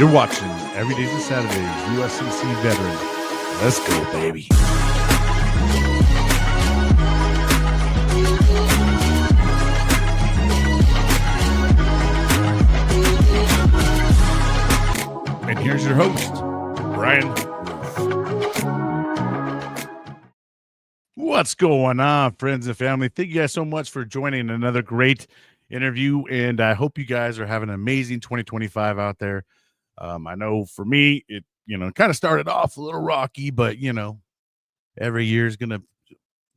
You're watching Every Days and Saturdays, USCC veteran. Let's go, baby. And here's your host, Brian. What's going on, friends and family? Thank you guys so much for joining another great interview, and I hope you guys are having an amazing 2025 out there. I know for me, it kind of started off a little rocky, but every year is gonna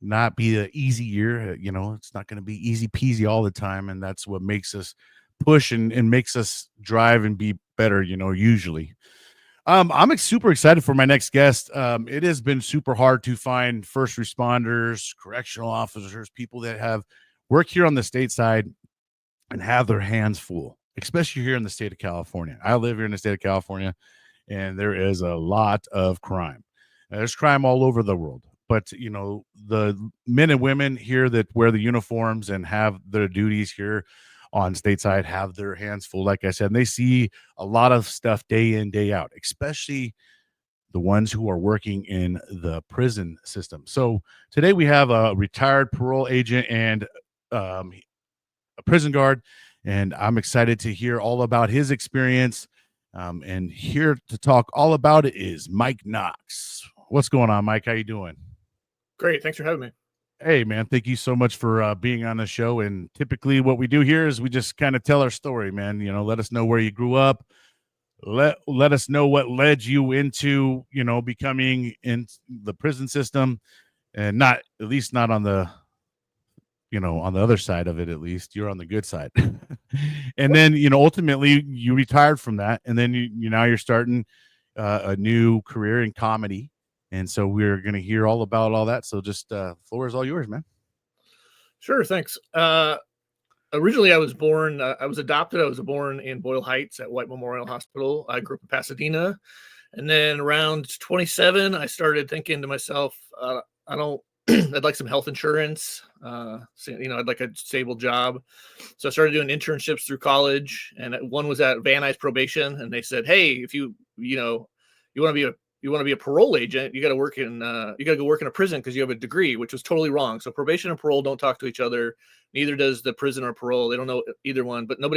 not be an easy year. It's not gonna be easy peasy all the time, and that's what makes us push and makes us drive and be better. Usually. I'm super excited for my next guest. It has been super hard to find first responders, correctional officers, people that have work here on the state side and have their hands full, especially here in the state of California. I live here in the state of California, and there is a lot of crime. There's crime all over the world, but the men and women here that wear the uniforms and have their duties here on stateside have their hands full, like I said, and they see a lot of stuff day in, day out, especially the ones who are working in the prison system. So today we have a retired parole agent and a prison guard, and I'm excited to hear all about his experience. And here to talk all about it is Mike Knox. What's going on, Mike? How you doing? Great. Thanks for having me. Hey, man, thank you so much for being on the show. And typically what we do here is we just kind of tell our story, man. Let us know where you grew up. Let us know what led you into, becoming in the prison system, and not on the, on the other side of it. At least you're on the good side. And then, ultimately you retired from that. And then now you're starting a new career in comedy. And so we're going to hear all about all that. So just floor is all yours, man. Sure. Thanks. Originally, I was born, I was adopted. I was born in Boyle Heights at White Memorial Hospital. I grew up in Pasadena. And then around 27, I started thinking to myself, I'd like some health insurance. I'd like a stable job. So I started doing internships through college. And one was at Van Nuys Probation. And they said, hey, if you want to be a parole agent, you got to go work in a prison because you have a degree, which was totally wrong. So probation and parole don't talk to each other. Neither does the prison or parole. They don't know either one, but I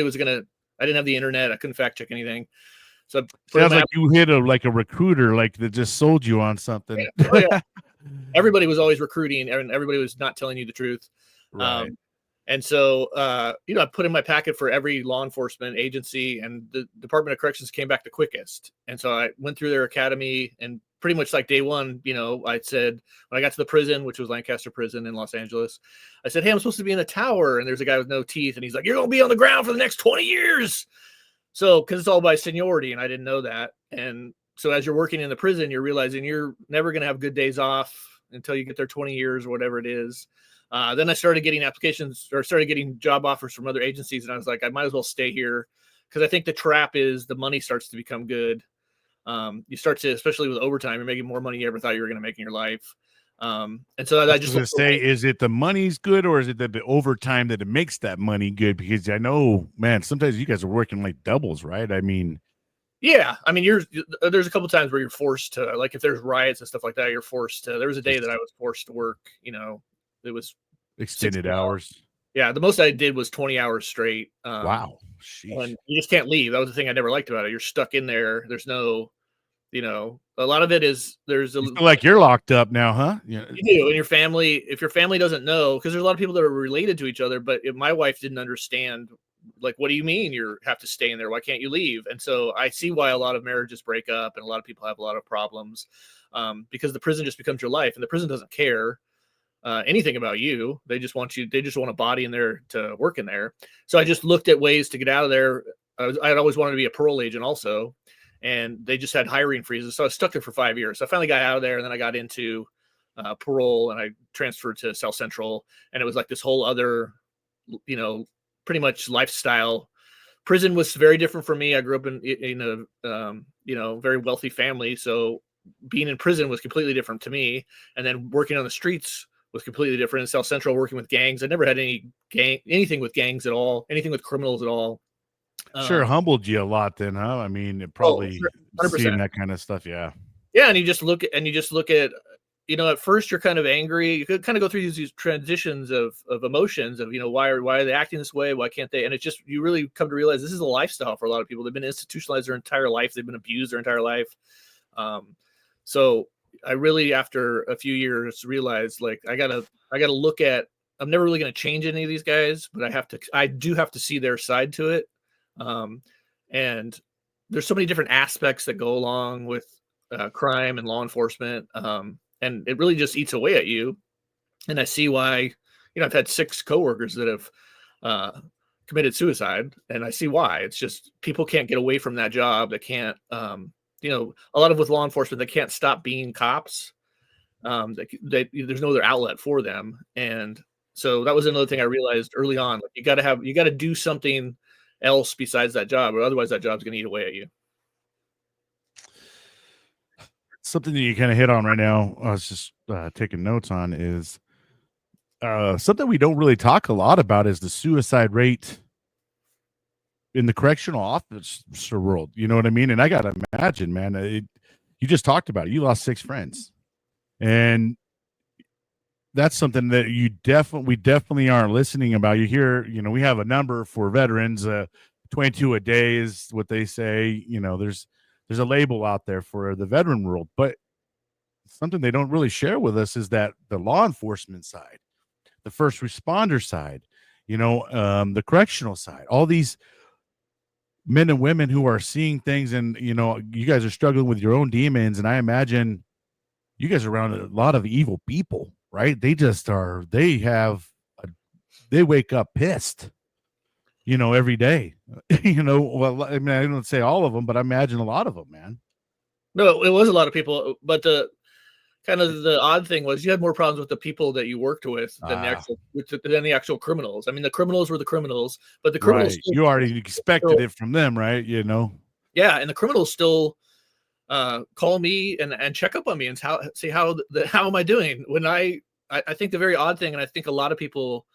didn't have the internet. I couldn't fact check anything. So sounds like you hit a recruiter, like that just sold you on something. Yeah. Oh, yeah. Everybody was always recruiting and everybody was not telling you the truth. Right. And so, I put in my packet for every law enforcement agency, and the Department of Corrections came back the quickest. And so I went through their academy, and pretty much like day one, I said, when I got to the prison, which was Lancaster Prison in Los Angeles, I said, hey, I'm supposed to be in the tower. And there's a guy with no teeth. And he's like, you're going to be on the ground for the next 20 years. So, because it's all by seniority, and I didn't know that. And so as you're working in the prison, you're realizing you're never going to have good days off until you get there 20 years or whatever it is. Then I started getting job offers from other agencies, and I was like, I might as well stay here because I think the trap is the money starts to become good. You start to, especially with overtime, you're making more money you ever thought you were going to make in your life. And so I just was say, is it the money's good or is it the overtime that it makes that money good? Because I know, man, sometimes you guys are working like doubles, right? I mean, yeah, there's a couple times where you're forced to, like if there's riots and stuff like that, you're forced to. There was a day that I was forced to work, it was extended hours. Yeah, the most I did was 20 hours straight. Wow. And you just can't leave. That was the thing I never liked about it. You're stuck in there. There's no, a lot of it is you feel like you're locked up now, huh? Yeah. You do. And if your family doesn't know, because there's a lot of people that are related to each other, but my wife didn't understand, like, what do you mean you have to stay in there? Why can't you leave? And so I see why a lot of marriages break up and a lot of people have a lot of problems because the prison just becomes your life, and the prison doesn't care anything about you. They just want a body in there to work in there. So I just looked at ways to get out of there. I'd always wanted to be a parole agent also, and they just had hiring freezes. So I was stuck there for 5 years. So I finally got out of there, and then I got into parole, and I transferred to South Central, and it was like this whole other, pretty much lifestyle. Prison was very different for me. I grew up in a very wealthy family. So being in prison was completely different to me. And then working on the streets was completely different. In South Central, working with gangs, I never had anything with gangs at all, anything with criminals at all. Sure, humbled you a lot then, huh? I mean, it Oh, probably 100%. seeing that kind of stuff, yeah. Yeah, and you just look at, at first you're kind of angry. You could kind of go through these transitions of emotions of, why are they acting this way? Why can't they? And it's just, you really come to realize this is a lifestyle for a lot of people. They've been institutionalized their entire life. They've been abused their entire life. So I really, after a few years, realized like I gotta look at. I'm never really going to change any of these guys, but I do have to see their side to it. And there's so many different aspects that go along with crime and law enforcement, and it really just eats away at you. And I see why. I've had 6 coworkers that have committed suicide, and I see why. It's just people can't get away from that job. They can't. A lot of with law enforcement, they can't stop being cops. There's no other outlet for them, and so that was another thing I realized early on. Like you got to do something else besides that job, or otherwise that job's going to eat away at you. Something that you kind of hit on right now, I was just taking notes on, is something we don't really talk a lot about is the suicide rate in the correctional officer world. You know what I mean? And I got to imagine, man, you just talked about it. You lost 6 friends. And that's something that we definitely aren't listening about. You hear, we have a number for veterans, 22 a day is what they say. There's a label out there for the veteran world, but something they don't really share with us is that the law enforcement side, the first responder side, the correctional side, all these men and women who are seeing things, and you guys are struggling with your own demons, and I imagine you guys are around a lot of evil people, right? They just are. They wake up pissed, every day. Well, I mean, I don't say all of them, but I imagine a lot of them, man. No, it was a lot of people, but the odd thing was you had more problems with the people that you worked with than the actual criminals. I mean, the criminals were the criminals, but the criminals right. You already expected it from them, right? Yeah, and the criminals still call me and check up on me and see how am I doing. When I think the very odd thing, and I think a lot of people,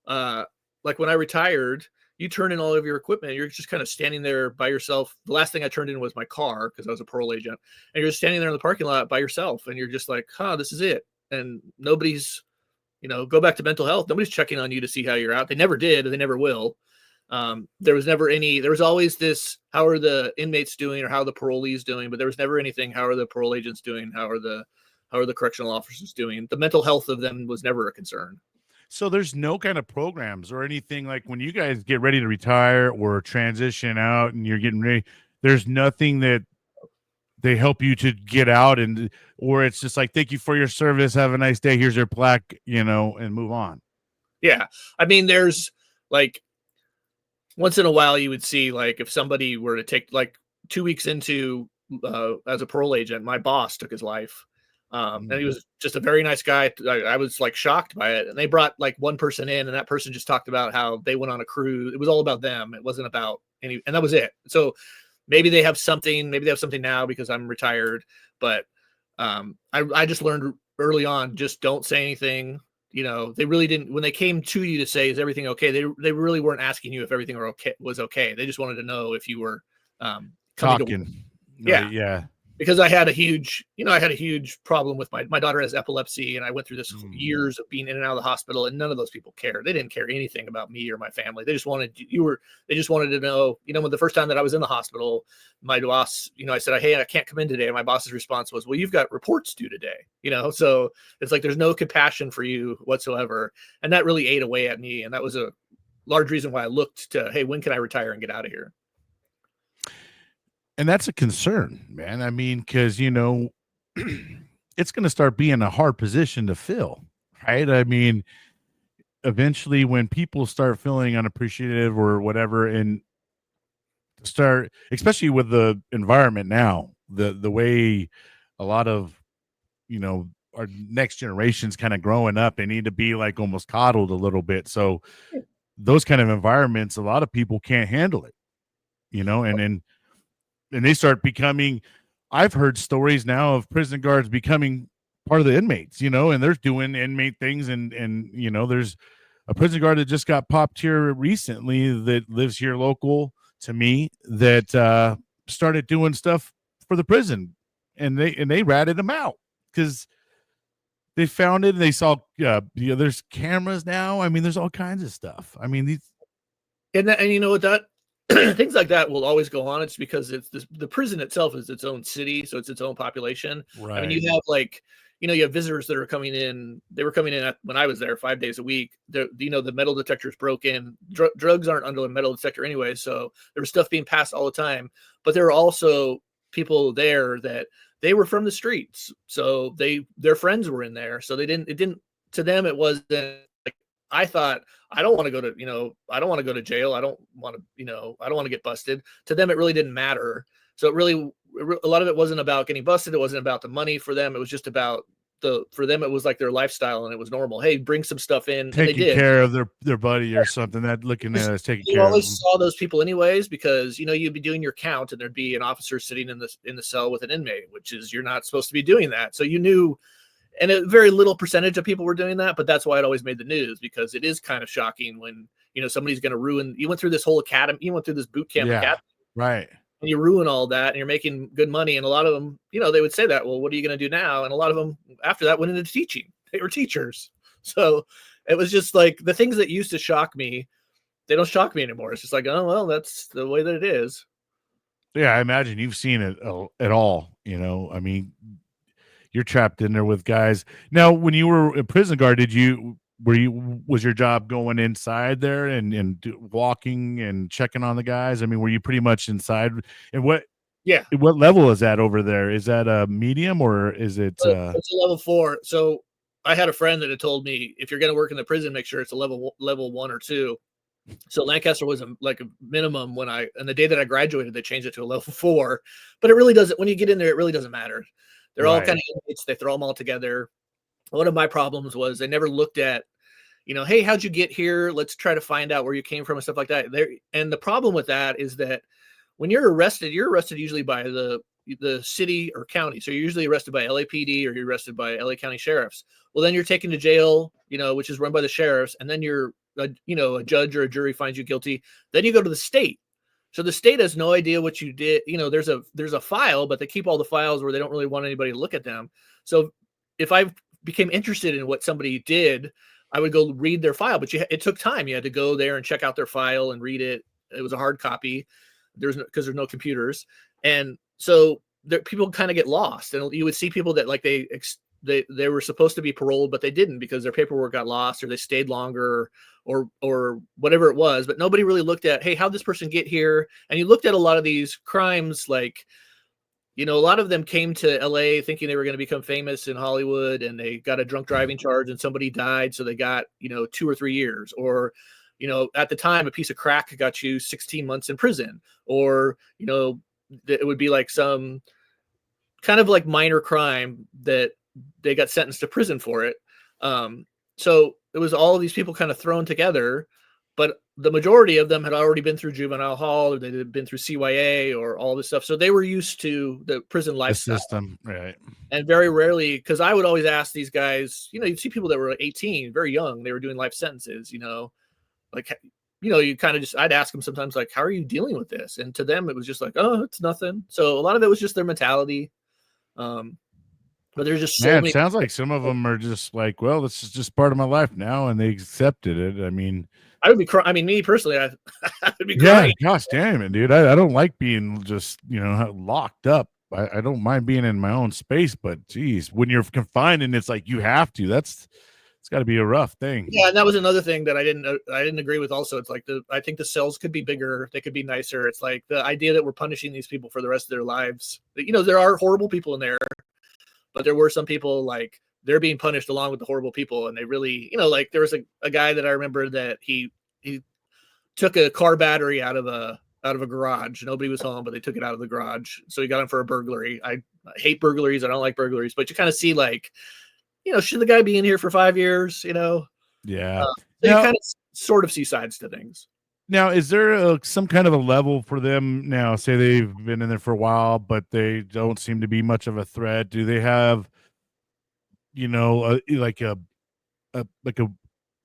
like when I retired, you turn in all of your equipment, you're just kind of standing there by yourself. The last thing I turned in was my car because I was a parole agent, and you're just standing there in the parking lot by yourself, and you're just like, this is it. And nobody's, go back to mental health. Nobody's checking on you to see how you're out. They never did, and they never will. There was always this, how are the inmates doing, or how are the parolees doing, but there was never anything, how are the parole agents doing? How are the correctional officers doing? The mental health of them was never a concern. So there's no kind of programs or anything like when you guys get ready to retire or transition out and you're getting ready, there's nothing that they help you to get out, or it's just like, thank you for your service. Have a nice day. Here's your plaque, and move on. Yeah. I mean, there's like, once in a while you would see, like, if somebody were to take, like, 2 weeks into, as a parole agent, my boss took his life. And he was just a very nice guy. I was like shocked by it. And they brought like one person in, and that person just talked about how they went on a cruise. It was all about them. It wasn't about and that was it. So maybe they have something now because I'm retired, but I just learned early on, just don't say anything. They really didn't, when they came to you to say, is everything okay? They really weren't asking you if everything was okay. They just wanted to know if you were talking. Yeah. Because I had a huge problem with my daughter has epilepsy, and I went through this years of being in and out of the hospital, and none of those people cared. They didn't care anything about me or my family. They just wanted to know, when the first time that I was in the hospital, my boss, I said, hey, I can't come in today. And my boss's response was, well, you've got reports due today, so it's like, there's no compassion for you whatsoever. And that really ate away at me. And that was a large reason why I looked to, hey, when can I retire and get out of here? And that's a concern, man. I mean, because, it's going to start being a hard position to fill, right? I mean, eventually when people start feeling unappreciative or whatever, and start, especially with the environment now, the way a lot of, our next generation's kind of growing up, they need to be like almost coddled a little bit. So those kind of environments, a lot of people can't handle it, and they start becoming, I've heard stories now of prison guards becoming part of the inmates, and they're doing inmate things. And there's a prison guard that just got popped here recently that lives here local, to me that started doing stuff for the prison, and they ratted them out because they found it and they saw there's cameras now. I mean, there's all kinds of stuff. I mean, these and you know what, that things like that will always go on. It's because the prison itself is its own city, so it's its own population. I mean, right, you have like, you have visitors that are coming in. They were coming in when I was there 5 days a week. The metal detector's broken. Drugs aren't under a metal detector anyway, so there was stuff being passed all the time. But there were also people there that they were from the streets, so their friends were in there, so to them it wasn't like, I thought, I don't want to go to, I don't want to go to jail. I don't want to, I don't want to get busted. To them, it really didn't matter. So a lot of it wasn't about getting busted. It wasn't about the money for them. It was just about for them, it was like their lifestyle, and it was normal. Hey, bring some stuff in. And they taking did. care of their buddy or something, that looking at us taking You care of always them. saw those people anyways, because you'd be doing your count and there'd be an officer sitting in the cell with an inmate, which is, you're not supposed to be doing that. So you knew, and a very little percentage of people were doing that, but that's why it always made the news, because it is kind of shocking when somebody's going to ruin. You went through this whole academy, you went through this boot camp academy, right, and you ruin all that, and you're making good money. And a lot of them, they would say that, well, what are you going to do now? And a lot of them after that went into teaching. They were teachers. So it was just like the things that used to shock me, they don't shock me anymore. It's just like, oh, well, that's the way that it is. Yeah, I imagine you've seen it at all. I mean, you're trapped in there with guys. Now, when you were a prison guard, was your job going inside there and walking and checking on the guys? I mean, were you pretty much inside? And what level is that over there? Is that a medium or is it? It's a level 4. So I had a friend that had told me, if you're going to work in the prison, make sure it's a level 1 or 2. So Lancaster was like a minimum and the day that I graduated, they changed it to a level 4. But it really doesn't. When you get in there, it really doesn't matter. They're all kind of inmates. They throw them all together. One of my problems was they never looked at, hey, how'd you get here? Let's try to find out where you came from and stuff like that. And the problem with that is that when you're arrested usually by the city or county. So you're usually arrested by LAPD or you're arrested by LA County sheriffs. Well, then you're taken to jail, which is run by the sheriffs. And then a judge or a jury finds you guilty. Then you go to the state. So the state has no idea what you did. There's a file, but they keep all the files where they don't really want anybody to look at them. So if I became interested in what somebody did, I would go read their file, but it took time. You had to go there and check out their file and read it. It was a hard copy. Because there's no computers. And so people kind of get lost, and you would see people that like they were supposed to be paroled, but they didn't because their paperwork got lost or they stayed longer or whatever it was. But nobody really looked at, hey, how'd this person get here? And you looked at a lot of these crimes, like, a lot of them came to LA thinking they were going to become famous in Hollywood, and they got a drunk driving charge and somebody died. So they got, 2 or 3 years, or, at the time, a piece of crack got you 16 months in prison, or, it would be like some kind of like minor crime that they got sentenced to prison for it. So it was all of these people kind of thrown together, but the majority of them had already been through juvenile hall, or they had been through CYA or all this stuff. So they were used to the prison lifestyle. The system, right. And very rarely, because I would always ask these guys, you'd see people that were 18, very young, they were doing life sentences, like, you kind of I'd ask them sometimes, like, how are you dealing with this? And to them, it was just like, oh, it's nothing. So a lot of it was just their mentality. But there's just so many. It sounds like some of them are just like, well, this is just part of my life now, and they accepted it. I mean, I would be crying. I mean, me personally, I would be crying. Yeah, gosh damn it, dude. I don't like being just, locked up. I don't mind being in my own space, but geez, when you're confined and it's like you have to, it's got to be a rough thing. Yeah, and that was another thing that I didn't agree with. Also, it's like I think the cells could be bigger, they could be nicer. It's like the idea that we're punishing these people for the rest of their lives. There are horrible people in there, but there were some people, like, they're being punished along with the horrible people, and they really, like, there was a guy that I remember that he took a car battery out of a garage. Nobody was home, but they took it out of the garage, so he got him for a burglary. I hate burglaries. I don't like burglaries, but you kind of see, like, should the guy be in here for 5 years? Yeah. So you kind of sort of see sides to things. Now, is there some kind of a level for them now? Say they've been in there for a while, but they don't seem to be much of a threat. Do they have, like a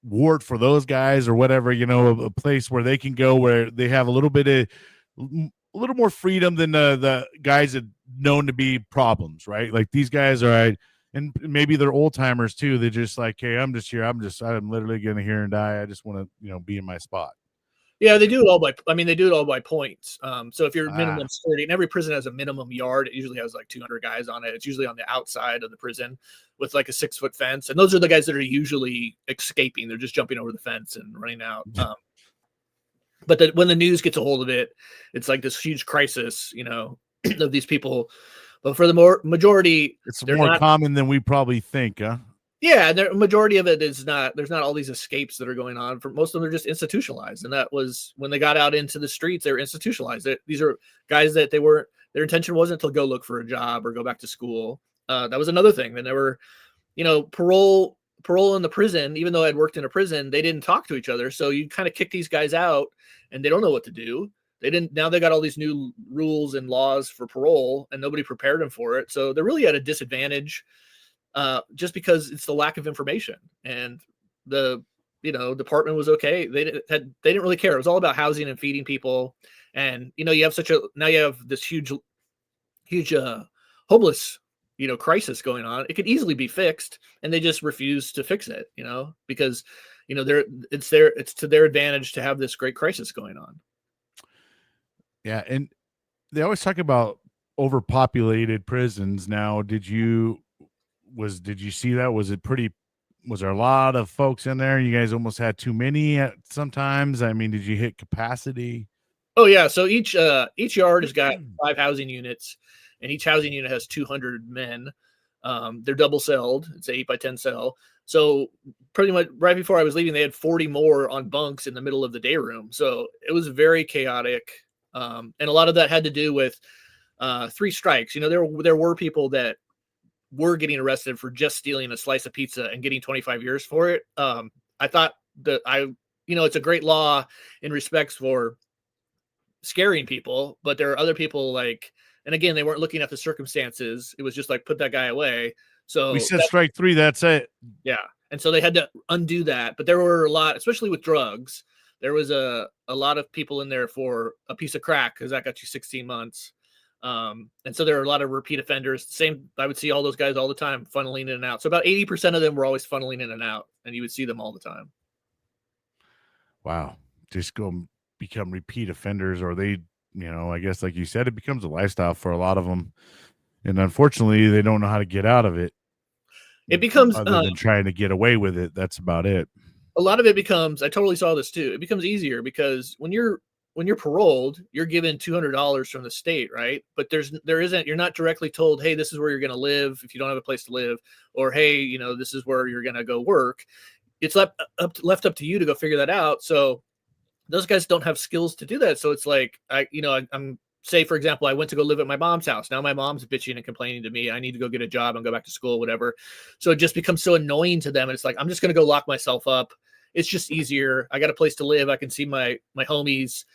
ward for those guys or whatever? A place where they can go where they have a little bit of a little more freedom than the guys that known to be problems, right? Like these guys are, and maybe they're old timers too. They're just like, hey, I'm just here. I'm literally going to here and die. I just want to, be in my spot. Yeah, they do it all by. I mean, they do it all by points. So if you're Ah. minimum security, and every prison has a minimum yard, it usually has like 200 guys on it. It's usually on the outside of the prison with like a 6-foot fence, and those are the guys that are usually escaping. They're just jumping over the fence and running out. But when the news gets a hold of it, it's like this huge crisis, of these people. But for the majority, it's more common than we probably think, huh? Yeah, the majority of it is not. There's not all these escapes that are going on. For most of them, they're just institutionalized, and that was when they got out into the streets. They were institutionalized. These are guys that they weren't. Their intention wasn't to go look for a job or go back to school. That was another thing. They never, parole in the prison. Even though I'd worked in a prison, they didn't talk to each other. So you kind of kick these guys out, and they don't know what to do. They didn't. Now they got all these new rules and laws for parole, and nobody prepared them for it. So they're really at a disadvantage. Just because it's the lack of information, and the department was okay. They didn't really care. It was all about housing and feeding people. And you have now you have this huge homeless crisis going on. It could easily be fixed, and they just refuse to fix it. Because it's to their advantage to have this great crisis going on. Yeah, and they always talk about overpopulated prisons. Now, did you see that? Was there a lot of folks in there? You guys almost had too many at sometimes. I mean, did you hit capacity? Oh yeah. So each yard has got 5 housing units, and each housing unit has 200 men. They're double celled. It's an 8x10 cell. So pretty much right before I was leaving, they had 40 more on bunks in the middle of the day room. So it was very chaotic. And a lot of that had to do with 3 strikes. There were people that were getting arrested for just stealing a slice of pizza and getting 25 years for it. I thought that it's a great law in respects for scaring people, but there are other people and again, they weren't looking at the circumstances. It was just like, put that guy away. So we said strike 3. That's it. Yeah. And so they had to undo that. But there were a lot, especially with drugs, there was a lot of people in there for a piece of crack, because that got you 16 months. And so there are a lot of repeat offenders. I would see all those guys all the time funneling in and out. So about 80% of them were always funneling in and out, and you would see them all the time. Wow. Just go become repeat offenders, or they, I guess like you said, it becomes a lifestyle for a lot of them. And unfortunately, they don't know how to get out of it. It becomes other than trying to get away with it. That's about it. A lot of it becomes, I totally saw this too. It becomes easier because when you're paroled, you're given $200 from the state, right? But you're not directly told, hey, this is where you're going to live if you don't have a place to live, or hey, this is where you're going to go work. It's left up to you to go figure that out. So those guys don't have skills to do that. So it's like, I'm say, for example, I went to go live at my mom's house. Now my mom's bitching and complaining to me. I need to go get a job and go back to school, whatever. So it just becomes so annoying to them. And it's like, I'm just going to go lock myself up. It's just easier. I got a place to live. I can see my homies.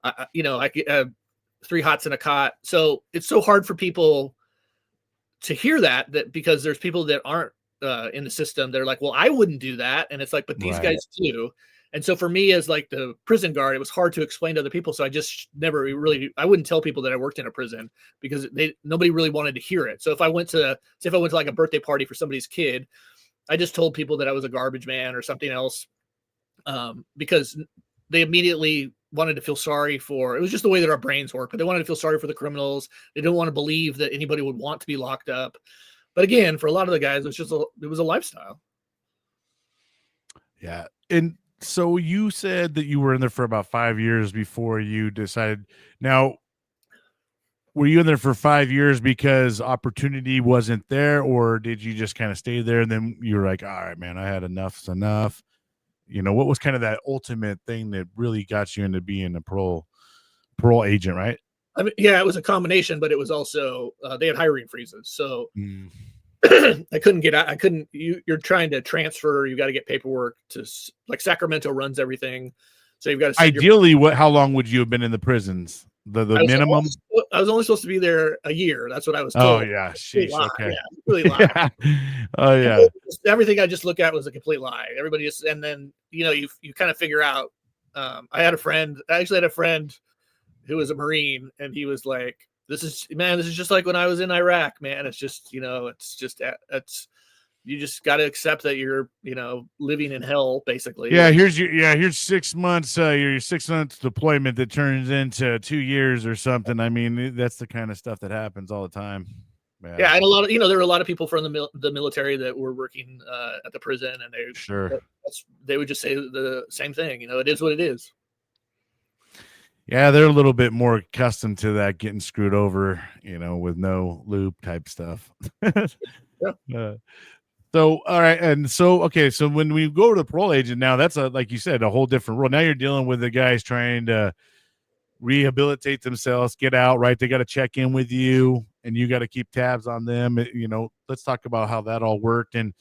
I get 3 hots in a cot. So it's so hard for people to hear that because there's people that aren't in the system. They're like, well, I wouldn't do that. And it's like, but these guys do. And so for me as like the prison guard, it was hard to explain to other people. So I just never really, I wouldn't tell people that I worked in a prison because nobody really wanted to hear it. So if I went to like a birthday party for somebody's kid, I just told people that I was a garbage man or something else because they immediately wanted to feel sorry for, it was just the way that our brains work, but they wanted to feel sorry for the criminals. They didn't want to believe that anybody would want to be locked up. But again, for a lot of the guys, it was a lifestyle. Yeah. And so you said that you were in there for about 5 years before you decided. Now, were you in there for 5 years because opportunity wasn't there, or did you just kind of stay there and then you were like, all right, man, I had enough's enough? What was kind of that ultimate thing that really got you into being a parole agent, right? I mean, yeah, it was a combination, but it was also they had hiring freezes, so I couldn't get out. You're trying to transfer. You got to get paperwork to, like, Sacramento runs everything, so you've got to. Ideally, how long would you have been in the prisons? The minimum. I was only supposed to be there a year. That's what I was Oh told. yeah, sheesh, okay. Yeah, really lie. Yeah. Oh yeah. Everything I just look at was a complete lie. Everybody just, and then you kind of figure out. I actually had a friend who was a Marine, and he was like, this is just like when I was in Iraq, man. It's just, it's you just got to accept that you're, living in hell, basically. Yeah, here's 6 months, your 6 months deployment that turns into 2 years or something. I mean, that's the kind of stuff that happens all the time. Yeah, and a lot of, there were a lot of people from the military that were working at the prison, and they would just say the same thing. It is what it is. Yeah, they're a little bit more accustomed to that, getting screwed over, with no loop type stuff. Yeah. So, all right. And so, okay. So when we go to the parole agent now, that's like you said, a whole different role. Now you're dealing with the guys trying to rehabilitate themselves, get out, right? They got to check in with you and you got to keep tabs on them. Let's talk about how that all worked. And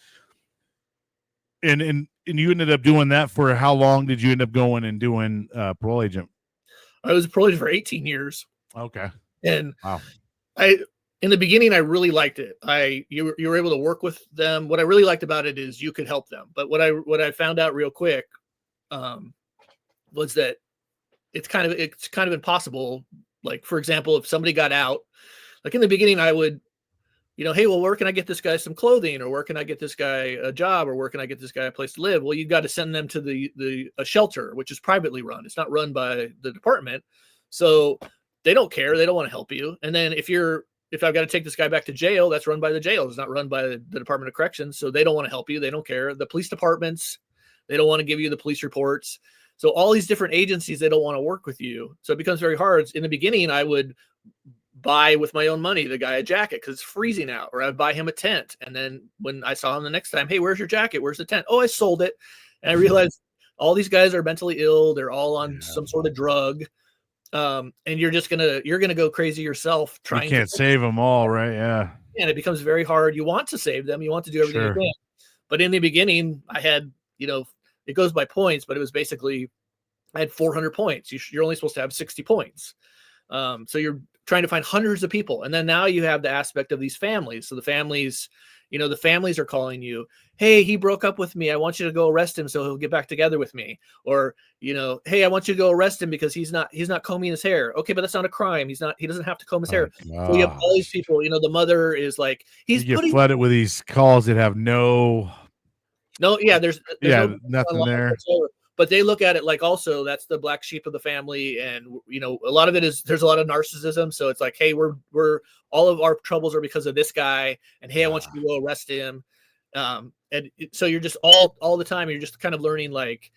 you ended up doing that for how long did you end up going and doing parole agent? I was a parole agent for 18 years. Okay. And wow. In the beginning, I really liked it. You were able to work with them. What I really liked about it is you could help them. But what I found out real quick was that it's kind of impossible. Like, for example, if somebody got out, like in the beginning, I would, hey, well, where can I get this guy some clothing, or where can I get this guy a job, or where can I get this guy a place to live? Well, you got to send them to a shelter, which is privately run. It's not run by the department, so they don't care. They don't want to help you. And then if I've got to take this guy back to jail, that's run by the jail. It's not run by the Department of Corrections. So they don't want to help you. They don't care. The police departments, they don't want to give you the police reports. So all these different agencies, they don't want to work with you. So it becomes very hard. In the beginning, I would buy with my own money the guy a jacket because it's freezing out, or I'd buy him a tent. And then when I saw him the next time, hey, where's your jacket? Where's the tent? Oh, I sold it. And I realized all these guys are mentally ill. They're all on some sort of drug. And you're gonna go crazy yourself trying. You can't save them all, right? Yeah. And it becomes very hard. You want to save them. You want to do everything you can. But in the beginning, I had, it goes by points, but it was basically, I had 400 points. You're only supposed to have 60 points. So you're trying to find hundreds of people. And then now you have the aspect of these families. So the families are calling you, hey, he broke up with me. I want you to go arrest him so he'll get back together with me. Or, hey, I want you to go arrest him because he's not combing his hair. Okay, but that's not a crime. He doesn't have to comb his hair. So you have all these people, the mother is like, you get flooded with these calls that have there's nothing there. But they look at it like, also that's the black sheep of the family. And, a lot of it is, there's a lot of narcissism. So it's like, hey, we're all of our troubles are because of this guy. And hey, I want you to go arrest him. So you're just all the time, you're just kind of learning, like,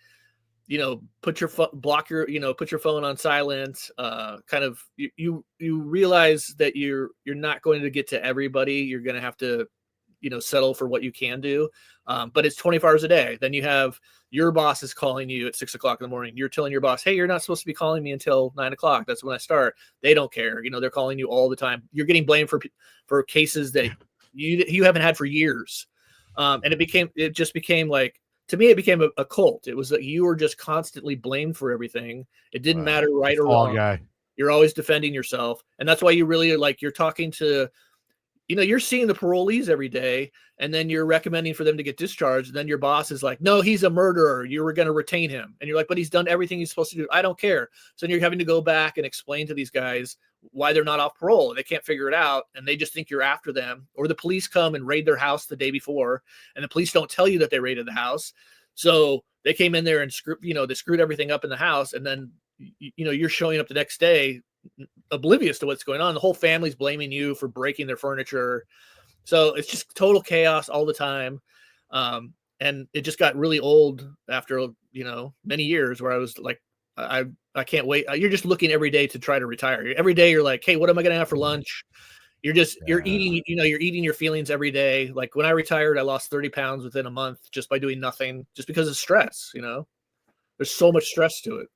put your phone on silent, kind of, you realize that you're not going to get to everybody. You're going to have to, settle for what you can do. But it's 24 hours a day. Then you have your boss is calling you at 6 o'clock in the morning. You're telling your boss, hey, you're not supposed to be calling me until 9 o'clock. That's when I start. They don't care. They're calling you all the time. You're getting blamed for cases that you haven't had for years. And it just became like, to me, it became a cult. It was that you were just constantly blamed for everything. It didn't matter right or wrong. Guy. You're always defending yourself. And that's why you really you're talking to, you're seeing the parolees every day, and then you're recommending for them to get discharged. And then your boss is like, no, he's a murderer. You were going to retain him. And you're like, but he's done everything he's supposed to do. I don't care. So then you're having to go back and explain to these guys why they're not off parole. They can't figure it out. And they just think you're after them. Or the police come and raid their house the day before, and the police don't tell you that they raided the house. So they came in there and they screwed everything up in the house. And then, you're showing up the next day oblivious to what's going on. The whole family's blaming you for breaking their furniture. So it's just total chaos all the time. And it just got really old after, many years, where I was like, I can't wait. You're just looking every day to try to retire. Every day you're like, hey, what am I going to have for lunch? You're eating, you're eating your feelings every day. Like when I retired, I lost 30 pounds within a month just by doing nothing, just because of stress. There's so much stress to it.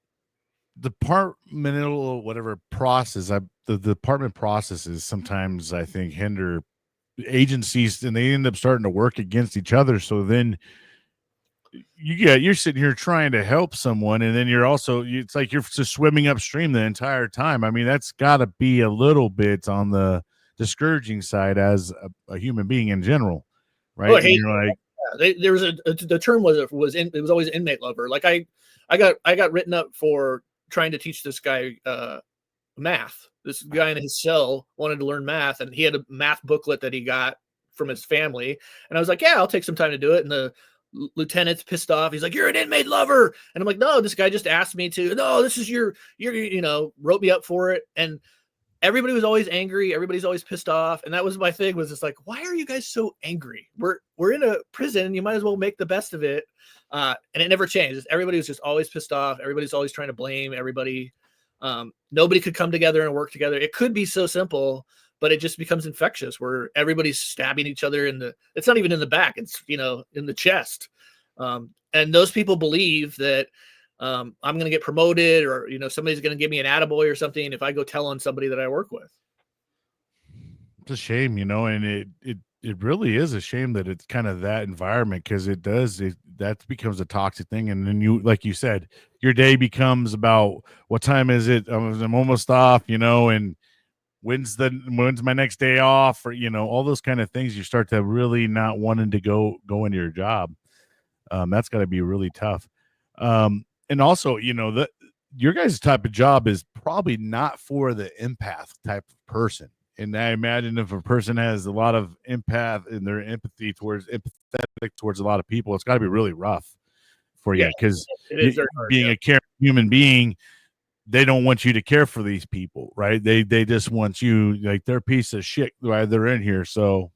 Departmental whatever process, the department processes sometimes, I think, hinder agencies, and they end up starting to work against each other. So then you're sitting here trying to help someone, and then it's like you're just swimming upstream the entire time. I mean, that's got to be a little bit on the discouraging side as a human being in general, right? Oh, you're like, there was the term it was always inmate lover. Like I got written up for trying to teach this guy math. This guy in his cell wanted to learn math, and he had a math booklet that he got from his family. And I was like, yeah, I'll take some time to do it. And the lieutenant's pissed off. He's like, you're an inmate lover. And I'm like, no, this guy just asked me to. No, this is your, wrote me up for it. And everybody was always angry. Everybody's always pissed off. And that was my thing, was just like, why are you guys so angry? We're in a prison. You might as well make the best of it. And it never changed. Everybody was just always pissed off. Everybody's always trying to blame everybody. Nobody could come together and work together. It could be so simple, but it just becomes infectious where everybody's stabbing each other it's not even in the back. It's, in the chest. And those people believe that, I'm going to get promoted, or, somebody's going to give me an attaboy or something if I go tell on somebody that I work with. It's a shame, and it really is a shame that it's kind of that environment, because that becomes a toxic thing. And then you, like you said, your day becomes about, what time is it? I'm almost off, and when's my next day off, or, all those kind of things. You start to really not wanting to go into your job. That's got to be really tough. And also, your guys' type of job is probably not for the empath type of person. And I imagine if a person has a lot of empath and their empathetic towards a lot of people, it's got to be really rough for you, because being a caring human being, they don't want you to care for these people, right? They just want you, like, they're a piece of shit while they're in here. So,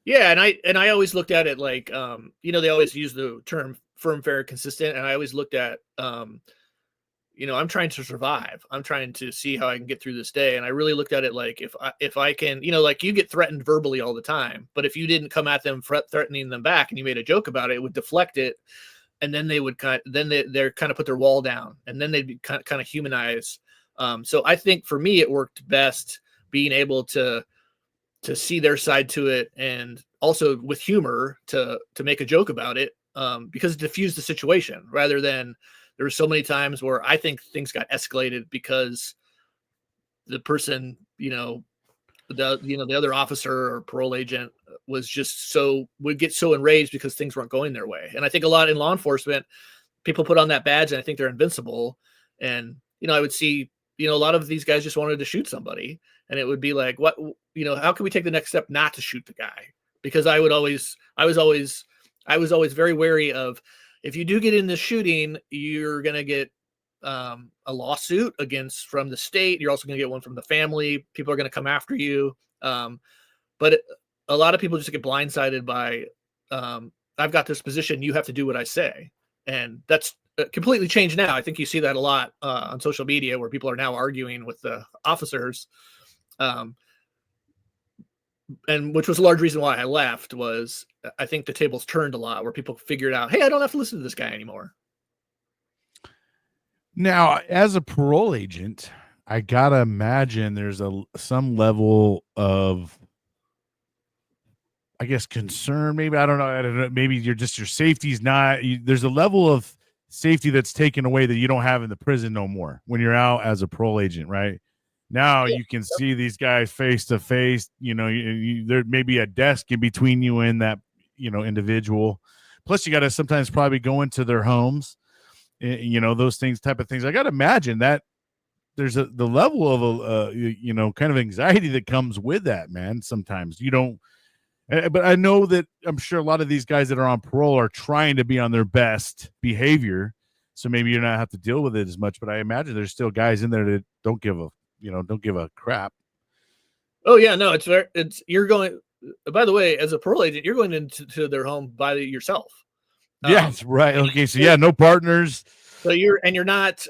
Yeah, and I always looked at it like, they always use the term firm, fair, consistent, and I always looked at, I'm trying to survive. I'm trying to see how I can get through this day, and I really looked at it like, if I can, like, you get threatened verbally all the time, but if you didn't come at them threatening them back, and you made a joke about it, it would deflect it, and then they would they're kind of put their wall down, and then they'd be kind of humanize. So I think for me, it worked best being able to see their side to it, and also with humor to make a joke about it, because it diffused the situation, rather than there were so many times where I think things got escalated because the person, the other officer or parole agent was just would get so enraged because things weren't going their way. And I think a lot in law enforcement, people put on that badge and I think they're invincible. And, I would see, a lot of these guys just wanted to shoot somebody, and it would be like, what, how can we take the next step not to shoot the guy? Because I was always very wary of, if you do get in this shooting, you're going to get a lawsuit from the state. You're also going to get one from the family. People are going to come after you. But a lot of people just get blindsided by, I've got this position, you have to do what I say. And that's completely changed now. I think you see that a lot on social media, where people are now arguing with the officers. And which was a large reason why I left, was I think the tables turned a lot, where people figured out, hey, I don't have to listen to this guy anymore. Now, as a parole agent, I gotta imagine there's some level of, I guess, concern. Maybe I don't know. Maybe your safety's not. There's a level of safety that's taken away that you don't have in the prison no more when you're out as a parole agent, right? Now you can see these guys face to face. There may be a desk in between you and that, individual. Plus, you got to sometimes probably go into their homes, those type of things. I got to imagine that there's the level of kind of anxiety that comes with that, man. Sometimes you don't, but I know that I'm sure a lot of these guys that are on parole are trying to be on their best behavior, so maybe you're not have to deal with it as much. But I imagine there's still guys in there that don't give a crap. Oh yeah, no, you're going, by the way, as a parole agent, you're going into their home by yourself. Yes, right. Okay. So yeah, no partners. So you're not,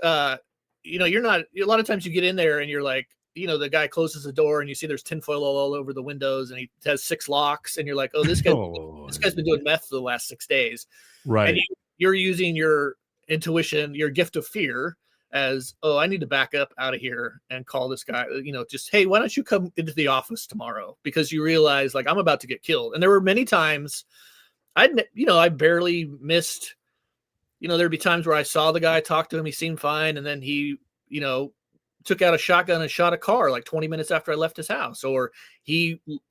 you're not, a lot of times you get in there and you're like, the guy closes the door and you see there's tinfoil all over the windows, and he has 6 locks, and you're like, oh, this guy's been doing meth for the last 6 days. Right. And you're using your intuition, your gift of fear, as, oh, I need to back up out of here and call this guy, just, hey, why don't you come into the office tomorrow? Because you realize, like, I'm about to get killed. And there were many times I barely missed, there'd be times where I saw the guy, talk to him, he seemed fine. And then he, took out a shotgun and shot a car like 20 minutes after I left his house, or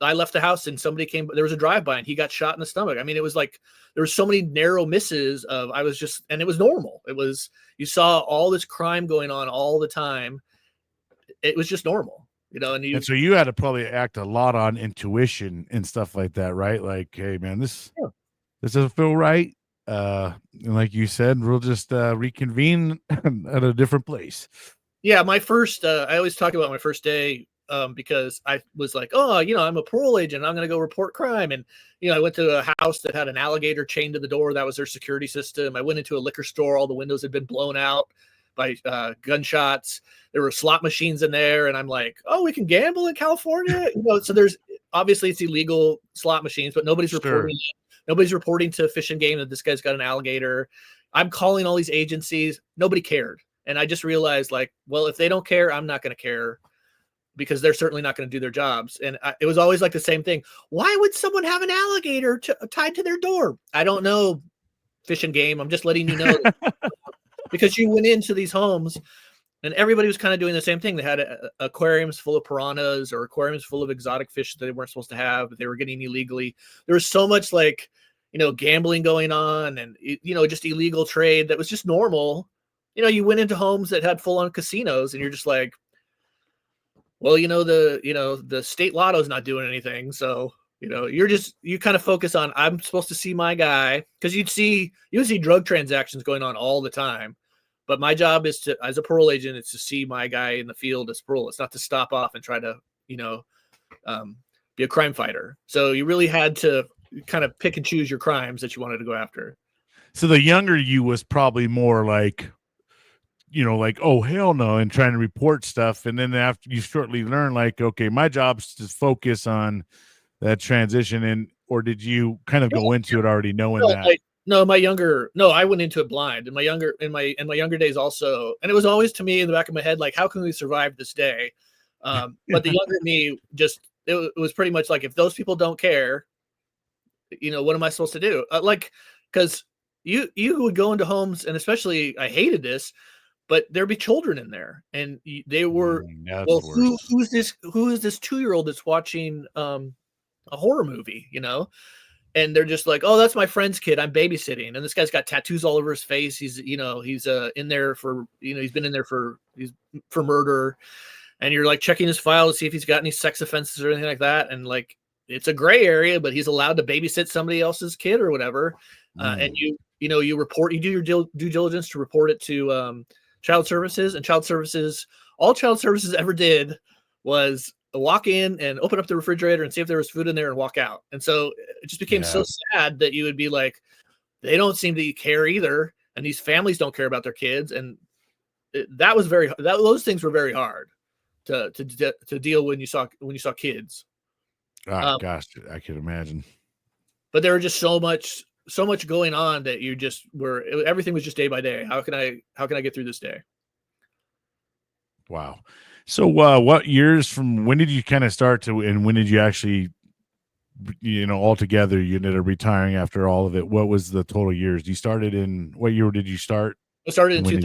I left the house and somebody came, there was a drive-by and he got shot in the stomach. I mean, it was like, there were so many narrow misses and it was normal. You saw all this crime going on all the time. It was just normal, and so you had to probably act a lot on intuition and stuff like that, right? Like, hey man, this doesn't feel right. And like you said, we'll just reconvene at a different place. Yeah, my first, I always talk about my first day because I was like, oh, I'm a parole agent. I'm going to go report crime. And, I went to a house that had an alligator chained to the door. That was their security system. I went into a liquor store. All the windows had been blown out by gunshots. There were slot machines in there. And I'm like, oh, we can gamble in California? So there's, obviously it's illegal slot machines, but nobody's reporting it. Nobody's reporting to Fish and Game that this guy's got an alligator. I'm calling all these agencies. Nobody cared. And I just realized, like, well, if they don't care, I'm not going to care, because they're certainly not going to do their jobs. And it was always like the same thing. Why would someone have an alligator tied to their door? I don't know, Fish and Game. I'm just letting you know. Because you went into these homes and everybody was kind of doing the same thing. They had aquariums full of piranhas or aquariums full of exotic fish that they weren't supposed to have, but they were getting illegally. There was so much like, gambling going on and, just illegal trade that was just normal. You went into homes that had full on casinos and you're just like, well, the state lotto is not doing anything. So, you kind of focus on, I'm supposed to see my guy, because you would see drug transactions going on all the time. But my job is as a parole agent, it's to see my guy in the field as parole. It's not to stop off and try to, be a crime fighter. So you really had to kind of pick and choose your crimes that you wanted to go after. So the younger you was probably more like, like, oh, hell no, and trying to report stuff. And then after you shortly learn, like, okay, my job's to focus on that transition. Or did you kind of go into it already knowing that? I went into it blind. In my younger days also. And it was always to me in the back of my head, like, how can we survive this day? But the younger me it was pretty much like, if those people don't care, what am I supposed to do? Because you would go into homes, and especially I hated this, but there'd be children in there, and they were, who is this 2-year-old that's watching a horror movie, and they're just like, oh, that's my friend's kid, I'm babysitting. And this guy's got tattoos all over his face. He's in there for, he's been in there for murder. And you're like checking his file to see if he's got any sex offenses or anything like that. And like, it's a gray area, but he's allowed to babysit somebody else's kid or whatever. And you do your due diligence to report it to child services. And all child services ever did was walk in and open up the refrigerator and see if there was food in there and walk out. And so it just became so sad that you would be like, they don't seem to care either. And these families don't care about their kids. And those things were very hard to deal when you saw kids. Oh gosh, I could imagine. But there were just so much going on that you just everything was just day by day. How can I get through this day? Wow. So what years from when did you kind of start to, and when did you actually, altogether you ended up retiring after all of it? What was the total years? You started in, what year did you start? I started in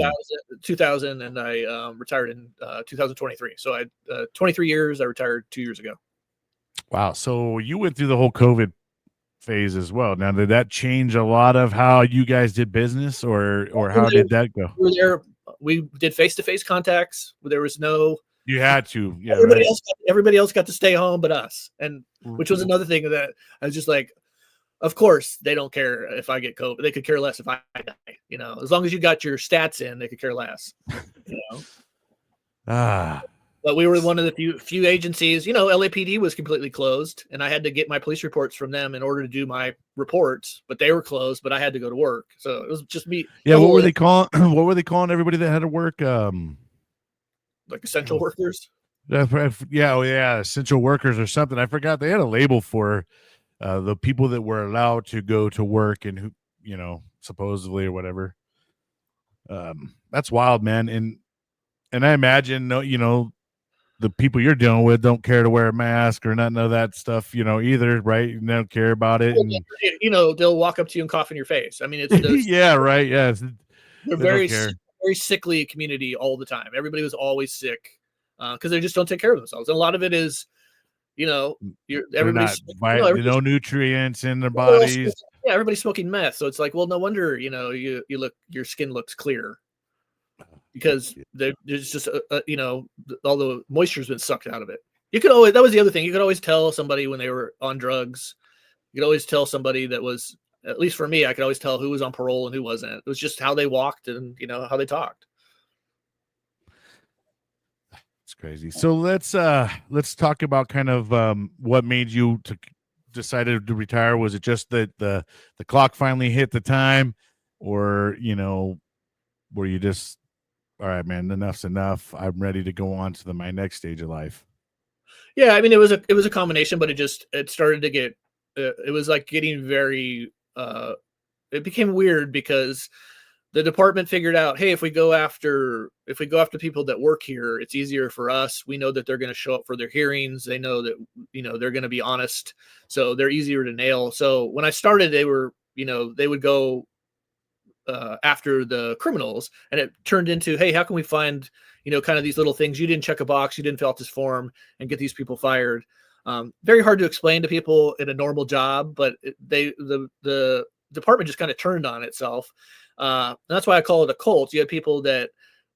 2000 and I retired in 2023. So I 23 years. I retired 2 years ago. Wow. So you went through the whole COVID phase as well. Now, did that change a lot of how you guys did business, or how did that go? We did face-to-face contacts. There was no. You had to. Yeah. Everybody else got to stay home, but us, and which was another thing that I was just like, of course they don't care if I get COVID. They could care less if I die. As long as you got your stats in, they could care less. But we were one of the few agencies. LAPD was completely closed, and I had to get my police reports from them in order to do my reports. But they were closed, but I had to go to work, so it was just me. Yeah, what were they calling? What were they calling everybody that had to work? Like essential workers. Yeah, essential workers or something. I forgot they had a label for the people that were allowed to go to work and who, supposedly or whatever. That's wild, man. And I imagine, the people you're dealing with don't care to wear a mask or none of that stuff, either, right? They don't care about it. And, they'll walk up to you and cough in your face. I mean, it's yeah, right. Yeah. They're very sickly community all the time. Everybody was always sick. because they just don't take care of themselves. And a lot of it is, they're not no nutrients in their bodies. Yeah, everybody's smoking meth, so it's like, well, no wonder your skin looks clear because there's just all the moisture's been sucked out of it. That was the other thing. You could always tell somebody when they were on drugs. You could always tell somebody that was, at least for me, I could always tell who was on parole and who wasn't. It was just how they walked and how they talked. It's crazy. So let's talk about kind of what made you decided to retire. Was it just that the clock finally hit the time, or were you just, all right, man, enough's enough, I'm ready to go on to my next stage of life? Yeah, I mean, it was a combination, but it started to get it was like getting very it became weird because the department figured out, hey, if we go after people that work here, it's easier for us. We know that they're going to show up for their hearings. They know that they're going to be honest, so they're easier to nail. So when I started, they would go after the criminals, and it turned into, hey, how can we find kind of these little things? You didn't check a box, you didn't fill out this form, and get these people fired. Very hard to explain to people in a normal job, but the department just kind of turned on itself. And that's why I call it a cult. You have people that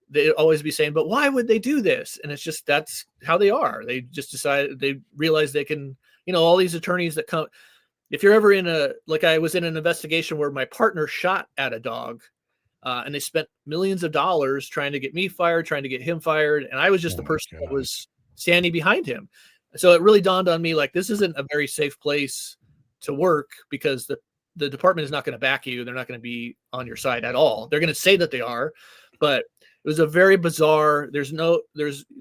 they always be saying, but why would they do this? And it's just, that's how they are. They just decided, they realize they can, all these attorneys that come, if you're ever I was in an investigation where my partner shot at a dog, and they spent millions of dollars trying to get me fired, trying to get him fired. And I was just the person that was standing behind him. So it really dawned on me, like, this isn't a very safe place to work, because the department is not going to back you. They're not going to be on your side at all. They're going to say that they are, but it was a very bizarre, there's the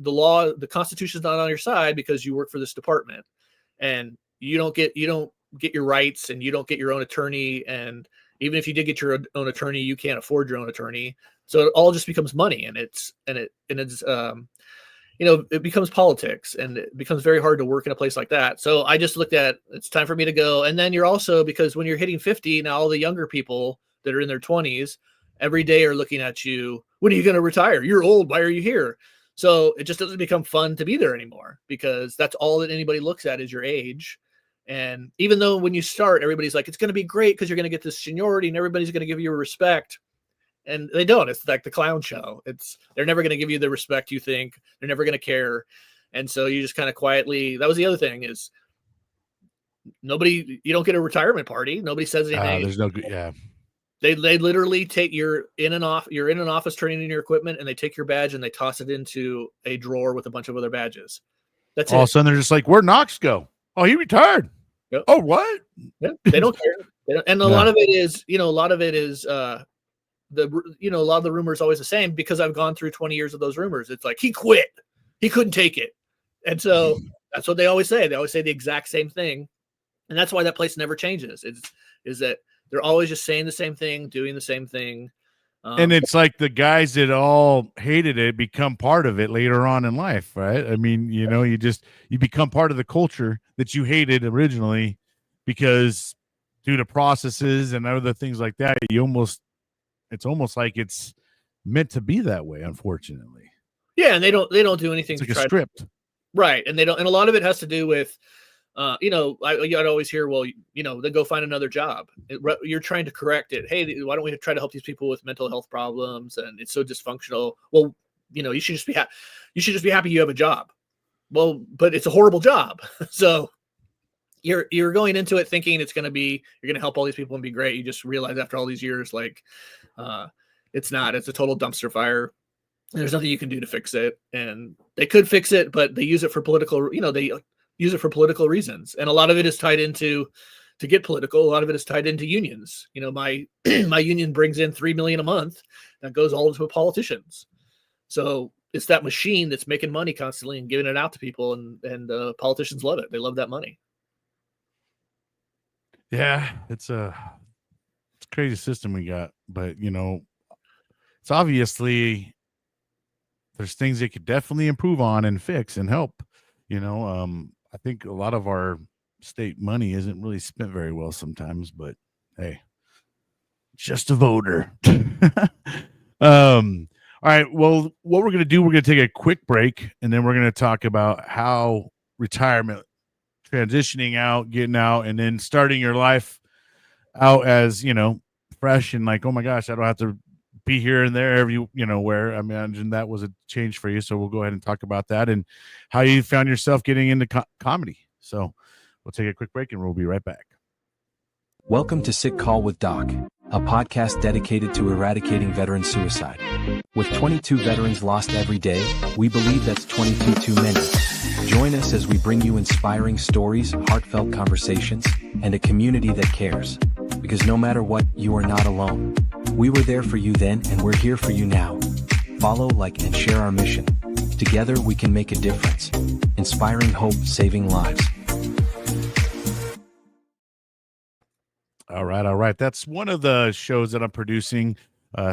law, the Constitution's not on your side because you work for this department, and you don't get your rights, and you don't get your own attorney. And even if you did get your own attorney, you can't afford your own attorney. So it all just becomes money, and it becomes politics, and it becomes very hard to work in a place like that. So I just looked at, it's time for me to go. And then you're also, because when you're hitting 50, now all the younger people that are in their 20s every day are looking at you, when are you going to retire? You're old. Why are you here? So it just doesn't become fun to be there anymore, because that's all that anybody looks at is your age. And even though when you start, everybody's like, it's going to be great because you're going to get this seniority and everybody's going to give you respect. And they don't. It's like the clown show. They're never going to give you the respect you think. They're never going to care. And so you just kind of quietly, that was the other thing, is you don't get a retirement party. Nobody says anything. There's no good. Yeah. They literally take you're in an office turning in your equipment, and they take your badge and they toss it into a drawer with a bunch of other badges. That's all of a sudden they're just like, where'd Knox go? Oh, he retired. Yep. Oh, what? Yep. They don't care. And a lot of it is, a lot of the rumors always the same, because I've gone through 20 years of those rumors. It's like, he quit. He couldn't take it. And so that's what they always say. They always say the exact same thing. And that's why that place never changes. Is that they're always just saying the same thing, doing the same thing. And it's like the guys that all hated it become part of it later on in life, right? I mean, you become part of the culture that you hated originally, because due to processes and other things like that, it's almost like it's meant to be that way, unfortunately. Yeah, and they don't do anything to try a script. Right, and they don't, and a lot of it has to do with I'd always hear, well, then go find another job. You're trying to correct it. Hey, why don't we try to help these people with mental health problems? And it's so dysfunctional. Well, you should just be happy you have a job. Well, but it's a horrible job. So you're going into it thinking you're going to help all these people and be great. You just realize after all these years, like, it's not. It's a total dumpster fire. There's nothing you can do to fix it. And they could fix it, but they use it for political. They use it for political reasons, and a lot of it is tied into, to get political, a lot of it is tied into unions. My union brings in $3 million a month that goes all to politicians. So it's that machine that's making money constantly and giving it out to people, and politicians love it. They love that money. Yeah, it's a crazy system we got, but it's obviously there's things they could definitely improve on and fix and help. I think a lot of our state money isn't really spent very well sometimes, but hey, just a voter. All right. Well, what we're going to do, we're going to take a quick break, and then we're going to talk about how retirement, transitioning out, getting out, and then starting your life out as, fresh and like, oh my gosh, I don't have to be here and there where. I imagine that was a change for you. So we'll go ahead and talk about that and how you found yourself getting into comedy. So we'll take a quick break and we'll be right back. Welcome to Sick Call with Doc, a podcast dedicated to eradicating veteran suicide. With 22 veterans lost every day, we believe that's 22 too many. Join us as we bring you inspiring stories, heartfelt conversations, and a community that cares. Because no matter what, you are not alone. We were there for you then, and we're here for you now. Follow, like, and share our mission. Together, we can make a difference. Inspiring hope, saving lives. All right. That's one of the shows that I'm producing.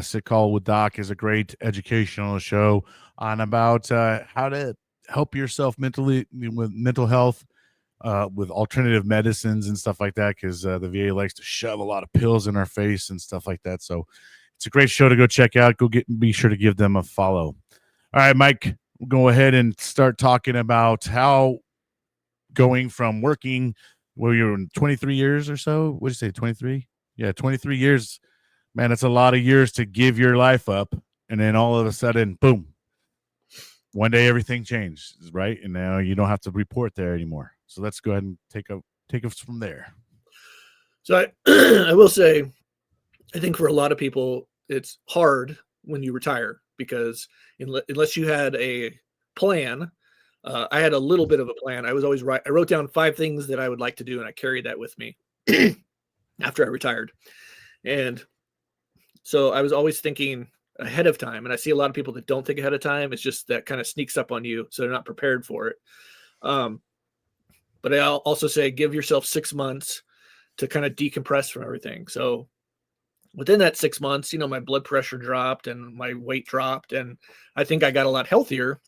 Sick Call with Doc is a great educational show on about how to help yourself mentally with mental health, with alternative medicines and stuff like that, because the VA likes to shove a lot of pills in our face and stuff like that. So it's a great show to go check out. Be sure to give them a follow. All right, Mike, we'll go ahead and start talking about how going from working, well, you're in 23 years or so. What did you say, 23? Yeah, 23 years. Man, it's a lot of years to give your life up. And then all of a sudden, boom, one day everything changed, right? And now you don't have to report there anymore. So let's go ahead and take us from there. So I will say, I think for a lot of people, it's hard when you retire because unless you had a plan, I had a little bit of a plan. I wrote down 5 things that I would like to do, and I carried that with me after I retired. And so I was always thinking ahead of time, and I see a lot of people that don't think ahead of time. It's just that kind of sneaks up on you, so they're not prepared for it. But I'll also say give yourself 6 months to kind of decompress from everything. So within that 6 months, my blood pressure dropped and my weight dropped, and I think I got a lot healthier.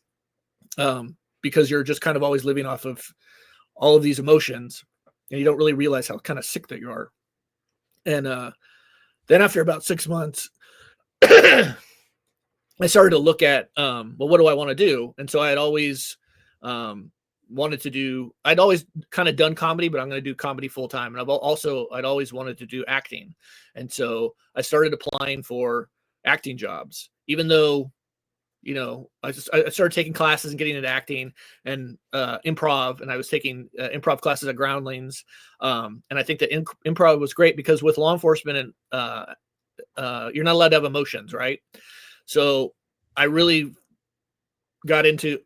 Because you're just kind of always living off of all of these emotions and you don't really realize how kind of sick that you are. And then after about 6 months, I started to look at, well, what do I want to do? And so I had always I'd always kind of done comedy, but I'm going to do comedy full time. And I'd always wanted to do acting. And so I started applying for acting jobs, even though I started taking classes and getting into acting and improv, and I was taking improv classes at Groundlings. And I think that improv was great because with law enforcement and you're not allowed to have emotions, right? So I really got into,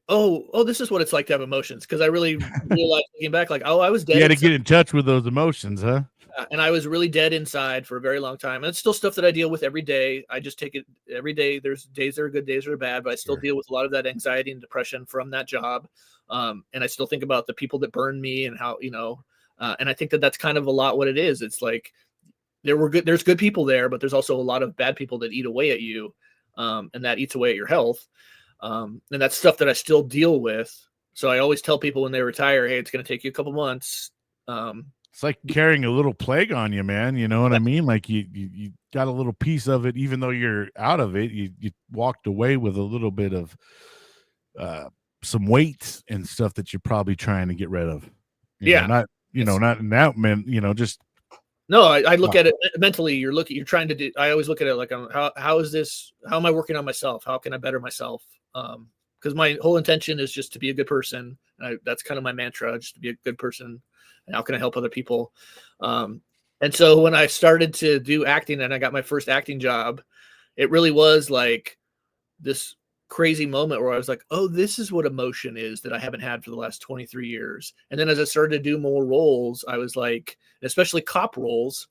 this is what it's like to have emotions, because I really realized looking back, like, I was dead. You had to get in touch with those emotions, huh? And I was really dead inside for a very long time. And it's still stuff that I deal with every day. I just take it every day. There's days that are good, days that are bad, but I still deal with a lot of that anxiety and depression from that job. And I still think about the people that burned me and how, and I think that that's kind of a lot what it is. It's like there's good people there, but there's also a lot of bad people that eat away at you. And that eats away at your health. And that's stuff that I still deal with. So I always tell people when they retire, hey, it's going to take you a couple months. It's like carrying a little plague on you, man. You know what I mean? Like you got a little piece of it, even though you're out of it. You walked away with a little bit of some weight and stuff that you're probably trying to get rid of. Not now, man. Just no. I look at it mentally. You're trying to do. I always look at it like, how is this? How am I working on myself? How can I better myself? Because my whole intention is just to be a good person. That's kind of my mantra, just to be a good person. And how can I help other people? And so when I started to do acting and I got my first acting job, it really was like this crazy moment where I was like, oh, this is what emotion is that I haven't had for the last 23 years. And then as I started to do more roles, I was like, especially cop roles,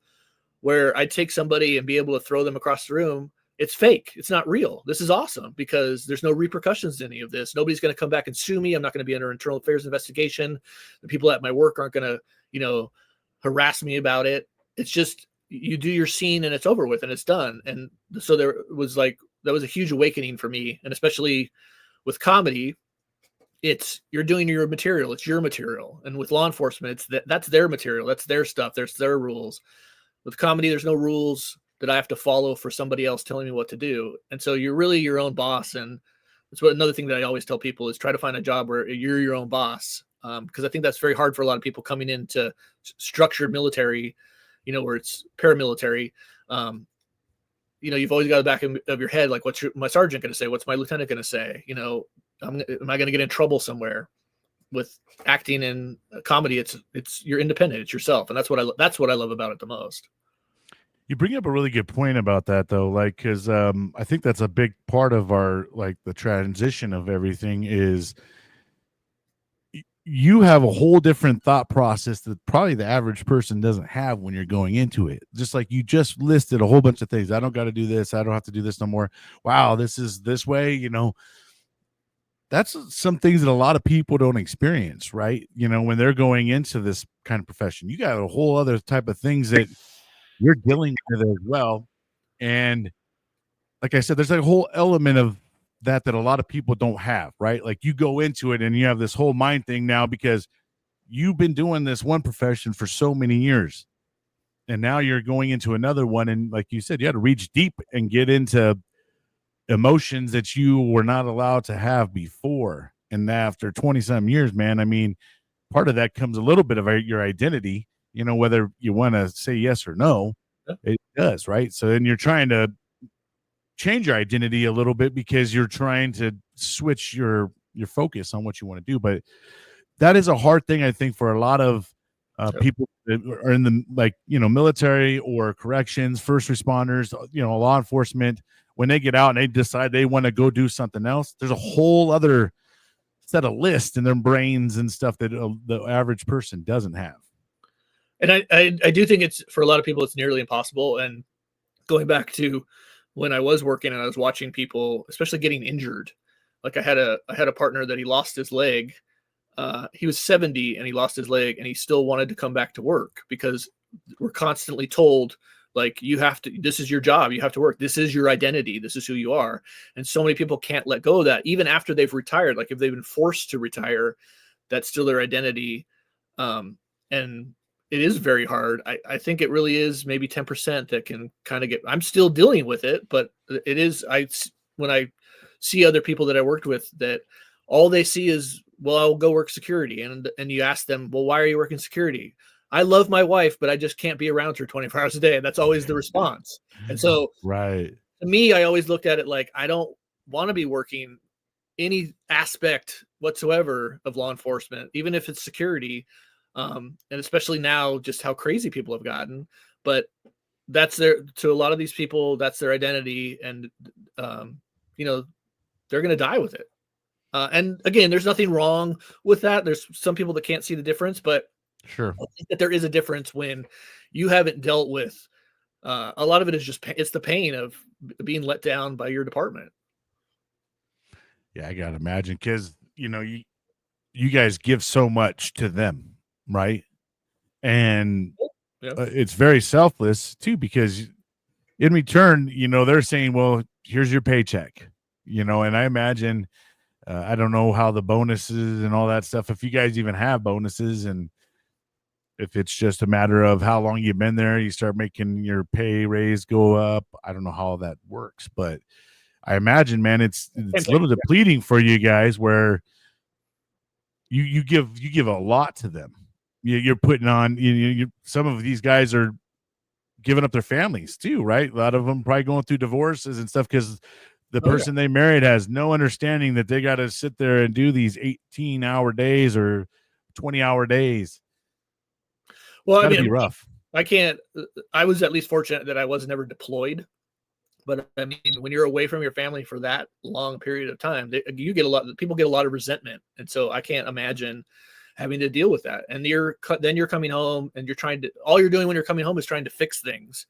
where I'd take somebody and be able to throw them across the room. It's fake. It's not real. This is awesome because there's no repercussions to any of this. Nobody's going to come back and sue me. I'm not going to be under internal affairs investigation. The people at my work aren't going to, harass me about it. It's just, you do your scene and it's over with and it's done. And so that was a huge awakening for me. And especially with comedy, you're doing your material. It's your material. And with law enforcement, that's their material. That's their stuff. There's their rules. With comedy, there's no rules. that I have to follow for somebody else telling me what to do. And so you're really your own boss. And that's what another thing that I always tell people is try to find a job where you're your own boss. Because I think that's very hard for a lot of people coming into structured military, where it's paramilitary. You've always got the back of your head, like, what's my sergeant going to say? What's my lieutenant going to say? Am I going to get in trouble somewhere? With acting in comedy, it's you're independent, it's yourself, and that's what I love about it the most. You bring up a really good point about that, though, like, because I think that's a big part of our, like, the transition of everything is you have a whole different thought process that probably the average person doesn't have when you're going into it. Just like you just listed a whole bunch of things. I don't got to do this. I don't have to do this no more. Wow, this is this way, That's some things that a lot of people don't experience, right? When they're going into this kind of profession, you got a whole other type of things that you're dealing with as well. And like I said, there's a whole element of that a lot of people don't have, right? Like you go into it and you have this whole mind thing now because you've been doing this one profession for so many years. And now you're going into another one. And like you said, you had to reach deep and get into emotions that you were not allowed to have before. And after 20 some years, man, I mean, part of that comes a little bit of your identity, whether you want to say yes or no, it does. Right. So then you're trying to change your identity a little bit because you're trying to switch your focus on what you want to do. But that is a hard thing, I think, for a lot of people that are in the military or corrections, first responders, law enforcement. When they get out and they decide they want to go do something else, there's a whole other set of lists in their brains and stuff that the average person doesn't have. And I do think it's, for a lot of people, it's nearly impossible. And going back to when I was working and I was watching people, especially getting injured, like I had a partner that he lost his leg. He was 70 and he lost his leg, and he still wanted to come back to work because we're constantly told, like, you have to, this is your job, you have to work, this is your identity, this is who you are. And so many people can't let go of that, even after they've retired. Like if they've been forced to retire, that's still their identity. And it is very hard. I think it really is maybe 10% that can kind of get, I'm still dealing with it, but it is, when I see other people that I worked with, that all they see is, well, I'll go work security. And you ask them, well, why are you working security? I love my wife, but I just can't be around her 24 hours a day. And that's always the response. And so right. To me, I always looked at it like, I don't want to be working any aspect whatsoever of law enforcement, even if it's security. And especially now, just how crazy people have gotten. But that's to a lot of these people, that's their identity. And, they're going to die with it. And again, there's nothing wrong with that. There's some people that can't see the difference, but sure, I think that there is a difference when you haven't dealt with a lot of it is just it's the pain of being let down by your department. Yeah, I gotta imagine, because you guys give so much to them, right? And it's very selfless too, because in return, they're saying, well, here's your paycheck, and I imagine, I don't know how the bonuses and all that stuff, if you guys even have bonuses, and if it's just a matter of how long you've been there, you start making your pay raise go up. I don't know how that works, but I imagine, man, it's a little depleting for you guys, where you give a lot to them. You're putting on, some of these guys are giving up their families too, right? A lot of them probably going through divorces and stuff because the person they married has no understanding that they got to sit there and do these 18-hour days or 20-hour days. Well, I mean, rough. I was at least fortunate that I was never deployed. But I mean, when you're away from your family for that long period of time, people get a lot of resentment. And so I can't imagine having to deal with that. And then you're coming home and all you're doing when you're coming home is trying to fix things.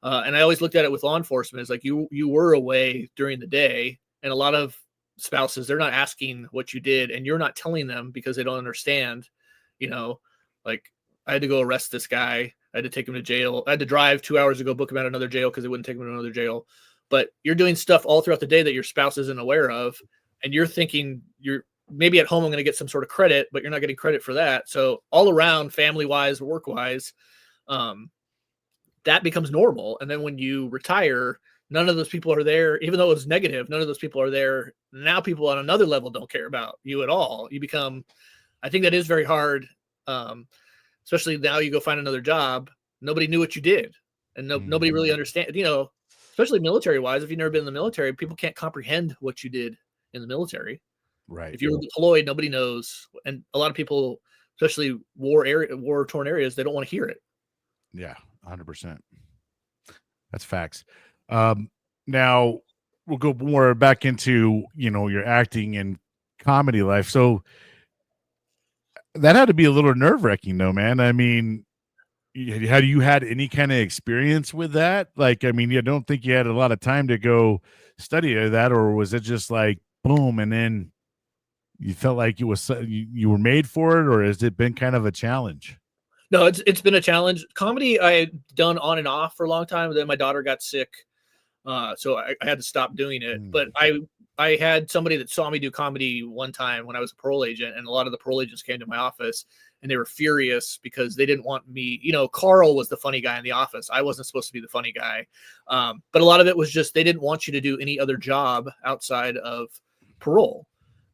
And I always looked at it with law enforcement as like, you were away during the day, and a lot of spouses, they're not asking what you did, and you're not telling them because they don't understand, like, I had to go arrest this guy. I had to take him to jail. I had to drive 2 hours to go book him out another jail because they wouldn't take him to another jail. But you're doing stuff all throughout the day that your spouse isn't aware of. And you're thinking you're maybe at home, I'm going to get some sort of credit, but you're not getting credit for that. So all around, family wise, work wise, that becomes normal. And then when you retire, none of those people are there, even though it was negative. None of those people are there. Now people on another level don't care about you at all. You become, I think that is very hard. Especially now you go find another job. Nobody knew what you did. And nobody really understands, especially military wise. If you've never been in the military, people can't comprehend what you did in the military. Right. If you were deployed, nobody knows. And a lot of people, especially war torn areas, they don't want to hear it. Yeah, 100%. That's facts. Now we'll go more back into, your acting and comedy life. So that had to be a little nerve-wracking though, man. I mean, had you had any kind of experience with that? Like, I mean, you don't think you had a lot of time to go study that, or was it just like boom, and then you felt like it was you were made for it, or has it been kind of a challenge? No, it's been a challenge. Comedy I had done on and off for a long time. Then my daughter got sick, so I had to stop doing it. But I had somebody that saw me do comedy one time when I was a parole agent, and a lot of the parole agents came to my office and they were furious because they didn't want me. Carl was the funny guy in the office. I wasn't supposed to be the funny guy. But a lot of it was just they didn't want you to do any other job outside of parole.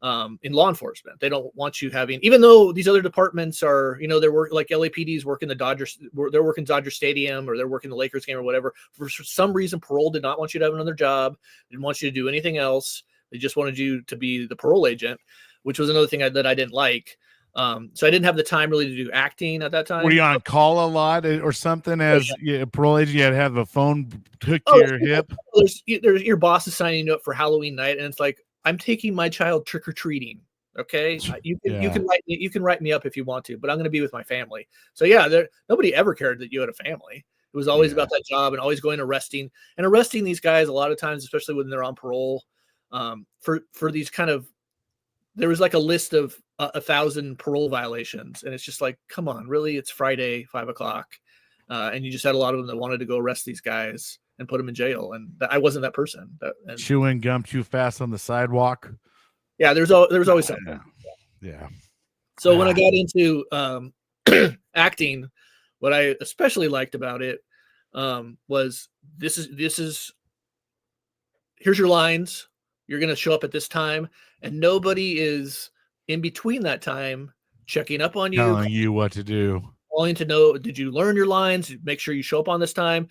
In law enforcement, they don't want you having, even though these other departments are, they're working like LAPD's working the Dodgers, they're working Dodger Stadium, or they're working the Lakers game or whatever. For some reason, parole did not want you to have another job. Didn't want you to do anything else. They just wanted you to be the parole agent, which was another thing that I didn't like. So I didn't have the time really to do acting at that time. Were you on call a lot or something as a parole agent? You had to have a phone hooked to your hip. There's your boss is signing you up for Halloween night, and it's like, I'm taking my child trick-or-treating. Okay. You can write me up if you want to, but I'm going to be with my family. So yeah, nobody ever cared that you had a family. It was always about that job and always going arresting these guys a lot of times, especially when they're on parole, for these kind of, there was like a list of 1,000 parole violations. And it's just like, come on, really? It's Friday, 5:00. And you just had a lot of them that wanted to go arrest these guys and put them in jail. And I wasn't that person. Chewing gum too fast on the sidewalk. Yeah, there was always something. Yeah. So when I got into acting, what I especially liked about it was this is here's your lines. You're going to show up at this time, and nobody is in between that time checking up on you, telling you what to do, wanting to know, did you learn your lines? Make sure you show up on this time.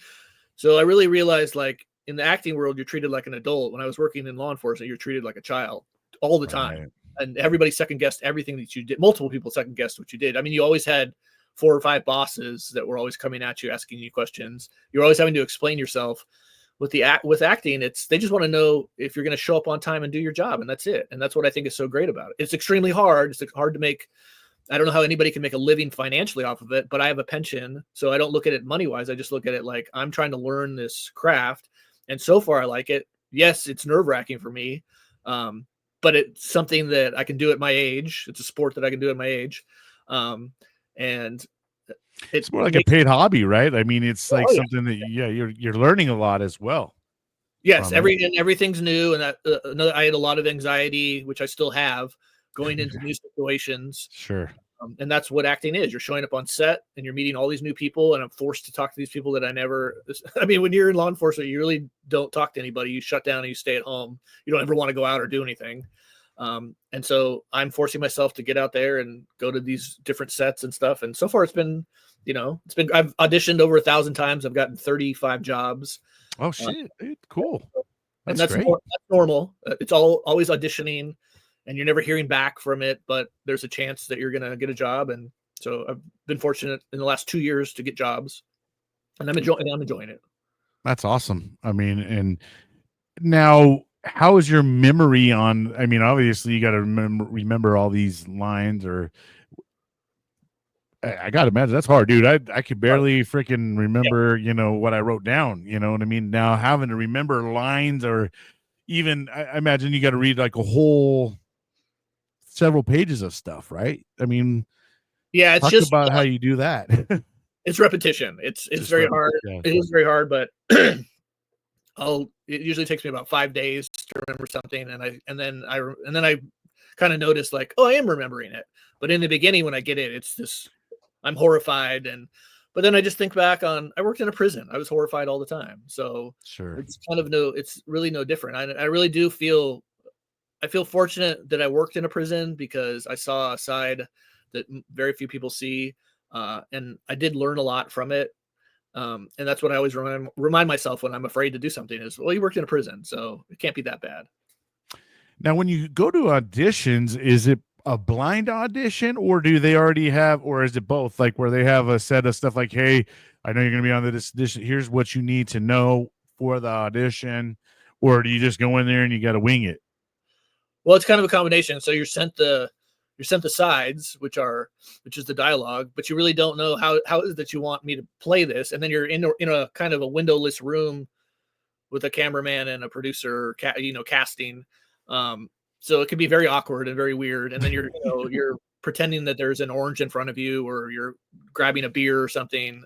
So I really realized, like, in the acting world, you're treated like an adult. When I was working in law enforcement, you're treated like a child all the time. Right. And everybody second guessed everything that you did. Multiple people second guessed what you did. I mean, you always had 4 or 5 bosses that were always coming at you, asking you questions. You're always having to explain yourself. With acting, they just want to know if you're going to show up on time and do your job, and that's it. And that's what I think is so great about it. It's extremely hard. It's hard to make. I don't know how anybody can make a living financially off of it, but I have a pension, so I don't look at it money-wise. I just look at it like I'm trying to learn this craft, and so far I like it. Yes, it's nerve-wracking for me, but it's something that I can do at my age. It's a sport that I can do at my age, and it's more like a paid hobby, right? I mean, it's like something that you're learning a lot as well. Yes, everything's new, and I had a lot of anxiety, which I still have, going into new situations. Sure. And that's what acting is. You're showing up on set and you're meeting all these new people, and I'm forced to talk to these people that I mean, when you're in law enforcement, you really don't talk to anybody. You shut down and you stay at home. You don't ever want to go out or do anything. And so I'm forcing myself to get out there and go to these different sets and stuff. And so far it's been, I've auditioned over 1,000 times. I've gotten 35 jobs. Oh shit. Cool. That's normal. It's always auditioning, and you're never hearing back from it, but there's a chance that you're going to get a job. And so I've been fortunate in the last 2 years to get jobs, and I'm enjoying it. That's awesome. I mean, and now how is your memory on, I mean, obviously you got to remember all these lines, or I got to imagine that's hard, dude. I could barely freaking remember, what I wrote down, you know what I mean? Now having to remember lines, or even, I imagine you got to read like a whole several pages of stuff, right? I mean, yeah, it's talk just about how you do that. It's repetition. It's very hard. Yeah. It is very hard, but it usually takes me about 5 days to remember something, and then I kind of notice like, oh, I am remembering it. But in the beginning, when I get it, it's this, I'm horrified, But then I just think back on, I worked in a prison. I was horrified all the time. So Sure. it's really no different. I really do feel, I feel fortunate that I worked in a prison because I saw a side that very few people see. And I did learn a lot from it. And that's what I always remind myself when I'm afraid to do something is, well, you worked in a prison, so it can't be that bad. Now, when you go to auditions, is it a blind audition, or do they already have, or is it both? Like where they have a set of stuff like, hey, I know you're going to be on this audition. Here's what you need to know for the audition, or do you just go in there and you got to wing it? Well, it's kind of a combination. So you're sent the sides, which is the dialogue, but you really don't know how is it that you want me to play this, and then you're in a kind of a windowless room with a cameraman and a producer, casting. So it can be very awkward and very weird. And then you're pretending that there's an orange in front of you, or you're grabbing a beer or something.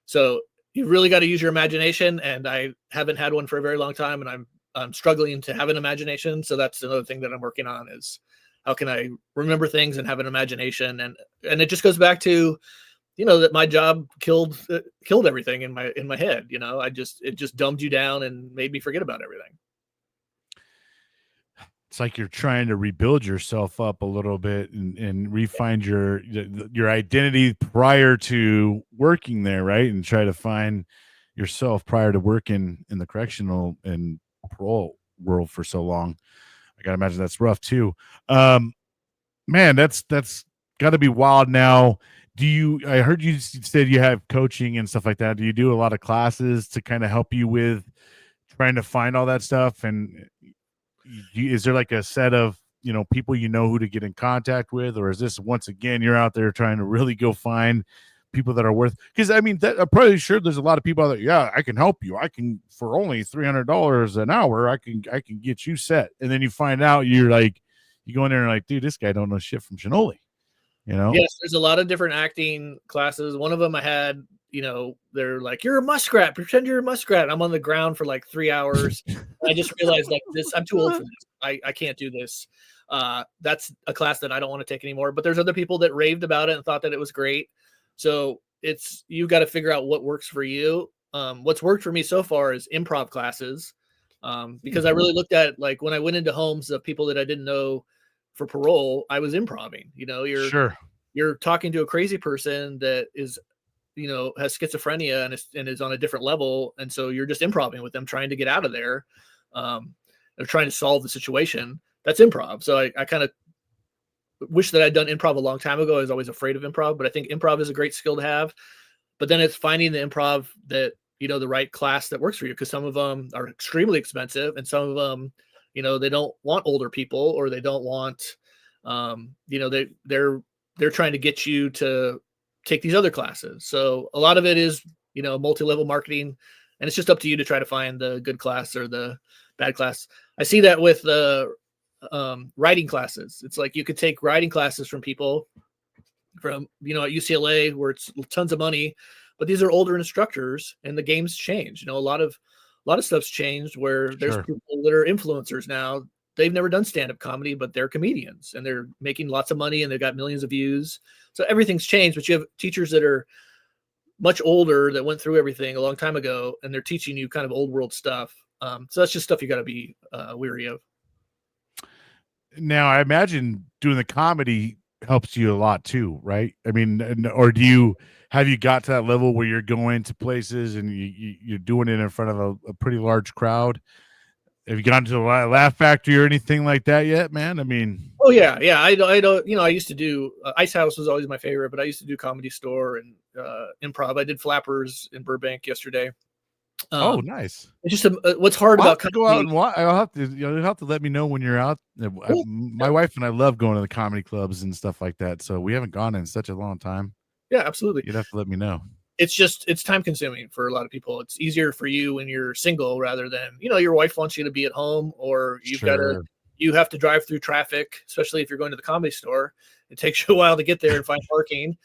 So you really got to use your imagination. And I haven't had one for a very long time, and I'm struggling to have an imagination. So that's another thing that I'm working on is how can I remember things and have an imagination? And it just goes back to, that my job killed everything in my head. It just dumbed you down and made me forget about everything. It's like you're trying to rebuild yourself up a little bit and refine your identity prior to working there, right? And try to find yourself prior to working in the correctional and parole world for so long. I gotta imagine that's rough too. Man, that's got to be wild. Now, I heard you said you have coaching and stuff like that. Do you do a lot of classes to kind of help you with trying to find all that stuff? And is there like a set of people who to get in contact with, or is this once again you're out there trying to really go find people that are worth? Because I mean, I'm probably sure there's a lot of people out there. Yeah, I can help you. I can for only $300 an hour. I can get you set, and then you find out you go in there and like, dude, this guy don't know shit from Shinoli. Yes, there's a lot of different acting classes. One of them I had, they're like, you're a muskrat, pretend you're a muskrat. I'm on the ground for like 3 hours. I just realized like this, I'm too old for this. I can't do this. That's a class that I don't want to take anymore, but there's other people that raved about it and thought that it was great. So you got to figure out what works for you. What's worked for me so far is improv classes. Because I really looked at, like, when I went into homes of people that I didn't know for parole, I was improving. You're talking to a crazy person that is, has schizophrenia and is on a different level. And so you're just improving with them, trying to get out of there. They're trying to solve the situation. That's improv. So I kind of wish that I'd done improv a long time ago. I was always afraid of improv, but I think improv is a great skill to have. But then it's finding the improv that, the right class that works for you. Because some of them are extremely expensive, and some of them, they don't want older people, or they don't want, they're trying to get you to take these other classes. So a lot of it is, multi-level marketing, and it's just up to you to try to find the good class or the bad class. I see that with the writing classes. It's like you could take writing classes from people from, at UCLA, where it's tons of money, but these are older instructors, and the game's changed. A lot of stuff's changed, where there's people that are influencers now. They've never done stand-up comedy, but they're comedians, and they're making lots of money, and they've got millions of views. So everything's changed, but you have teachers that are much older that went through everything a long time ago, and they're teaching you kind of old world stuff. So that's just stuff you got to be weary of. Now, I imagine doing the comedy helps you a lot too, right? I mean, or have you got to that level where you're going to places and you're doing it in front of a pretty large crowd? Have you gotten to the Laugh Factory or anything like that yet, man? I mean, oh yeah. I don't, I used to do Ice House was always my favorite, but I used to do Comedy Store and improv. I did Flappers in Burbank yesterday. Oh, nice. It's just what's hard about to go out and watch. I'll have to, you'll have to let me know when you're out. My wife and I love going to the comedy clubs and stuff like that. So we haven't gone in such a long time. Yeah, absolutely. You'd have to let me know. It's time consuming for a lot of people. It's easier for you when you're single rather than, your wife wants you to be at home, or you have to drive through traffic, especially if you're going to the Comedy Store. It takes you a while to get there and find parking.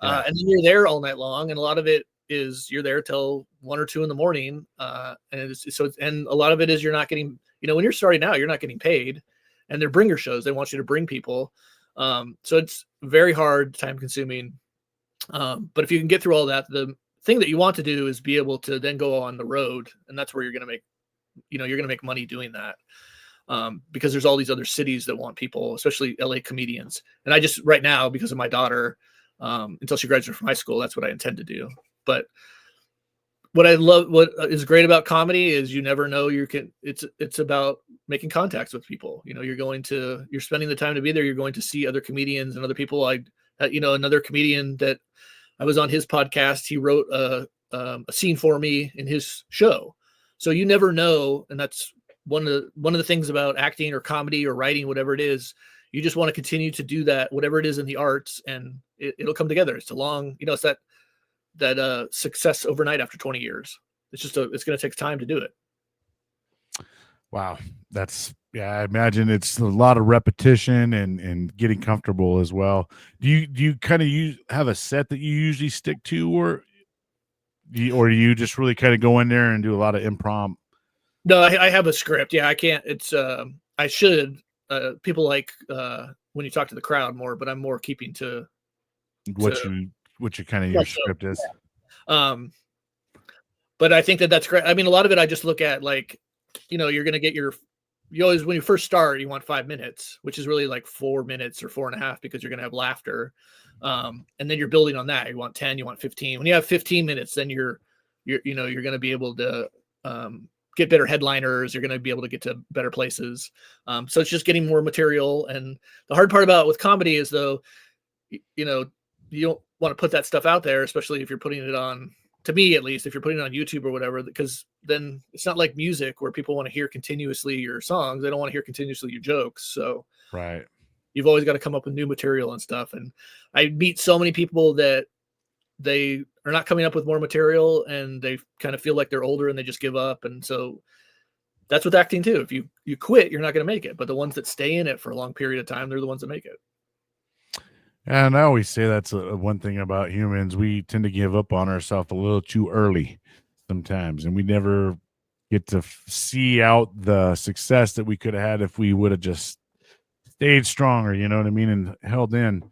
And then you're there all night long. And a lot of it is you're there till 1 or 2 in the morning. And a lot of it is you're not getting, when you're starting out, you're not getting paid, and they're bringer shows. They want you to bring people. So it's very hard, time consuming. But if you can get through all that, the thing that you want to do is be able to then go on the road, and that's where you're going to make, you're going to make money doing that. Because there's all these other cities that want people, especially LA comedians. And I just, right now, because of my daughter, until she graduates from high school, that's what I intend to do. But what I love, what is great about comedy is you never know it's about making contacts with people. You're spending the time to be there. You're going to see other comedians and other people. Another comedian that I was on his podcast, he wrote a scene for me in his show. So you never know. And that's one of the things about acting or comedy or writing, whatever it is. You just want to continue to do that, whatever it is in the arts, and it'll come together. It's it's that success overnight after 20 years. It's going to take time to do it. Wow. I imagine it's a lot of repetition and getting comfortable as well. Do you kind of have a set that you usually stick to, or do you just really kind of go in there and do a lot of improv? No, I have a script. Yeah, I can't. I should. People like when you talk to the crowd more, but I'm more keeping to what your kind of your script is. Yeah. But I think that's great. I mean, a lot of it I just look at, like, you're going to get you always, when you first start, you want 5 minutes, which is really like 4 minutes or 4.5, because you're going to have laughter. And then you're building on that. You want 10, you want 15. When you have 15 minutes, then you're going to be able to get better headliners. You're going to be able to get to better places. So it's just getting more material. And the hard part with comedy is, though, you don't want to put that stuff out there, especially if you're putting it on, to me at least, if you're putting it on YouTube or whatever, because then it's not like music where people want to hear continuously your songs. They don't want to hear continuously your jokes. So right, you've always got to come up with new material and stuff. And I meet so many people that they are not coming up with more material, and they kind of feel like they're older and they just give up. And so that's with acting too. If you quit, you're not going to make it. But the ones that stay in it for a long period of time, they're the ones that make it. And I always say that's one thing about humans. We tend to give up on ourselves a little too early sometimes, and we never get to see out the success that we could have had if we would have just stayed stronger, you know what I mean, and held in.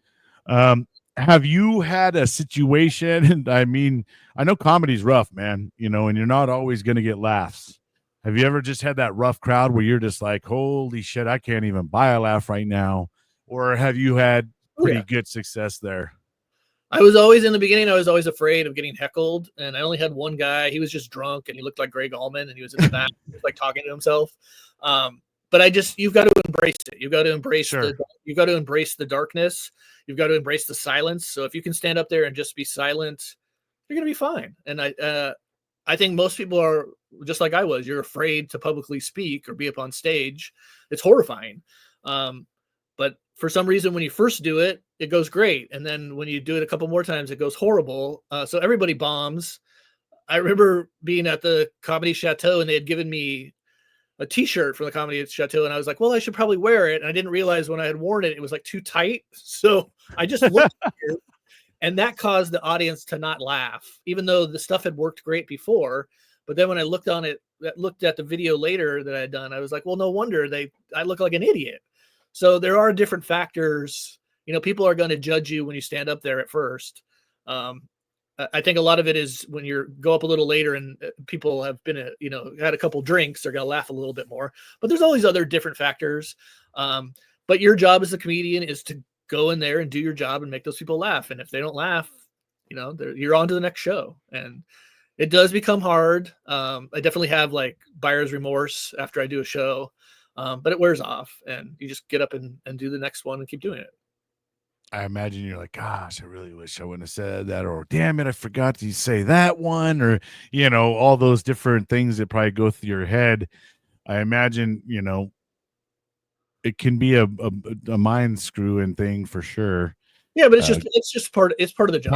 Have you had a situation, and I mean, I know comedy's rough, man, and you're not always going to get laughs. Have you ever just had that rough crowd where you're just like, holy shit, I can't even buy a laugh right now? Or have you had pretty good success there? I was always, in the beginning, I was always afraid of getting heckled. And I only had one guy. He was just drunk and he looked like Greg Allman, and he was in the back, like talking to himself. But you've got to embrace it. You've got to embrace you've got to embrace the darkness. You've got to embrace the silence. So if you can stand up there and just be silent, you're going to be fine. And I think most people are just like I was. You're afraid to publicly speak or be up on stage. It's horrifying. But for some reason, when you first do it, it goes great. And then when you do it a couple more times, it goes horrible. So everybody bombs. I remember being at the Comedy Chateau, and they had given me a t-shirt from the Comedy Chateau. And I was like, well, I should probably wear it. And I didn't realize when I had worn it, it was like too tight. So I just looked at it, and that caused the audience to not laugh, even though the stuff had worked great before. But then when I looked at the video later that I had done, I was like, well, no wonder I look like an idiot. So there are different factors. People are going to judge you when you stand up there at first. I think a lot of it is when you go up a little later and people have been, had a couple drinks, they're going to laugh a little bit more. But there's all these other different factors. But your job as a comedian is to go in there and do your job and make those people laugh. And if they don't laugh, you're on to the next show. And it does become hard. I definitely have like buyer's remorse after I do a show. But it wears off, and you just get up and do the next one and keep doing it. I imagine you're like, gosh, I really wish I wouldn't have said that, or damn it, I forgot to say that one, or, all those different things that probably go through your head. I imagine, it can be a mind screwing thing for sure. Yeah, but it's part of the job.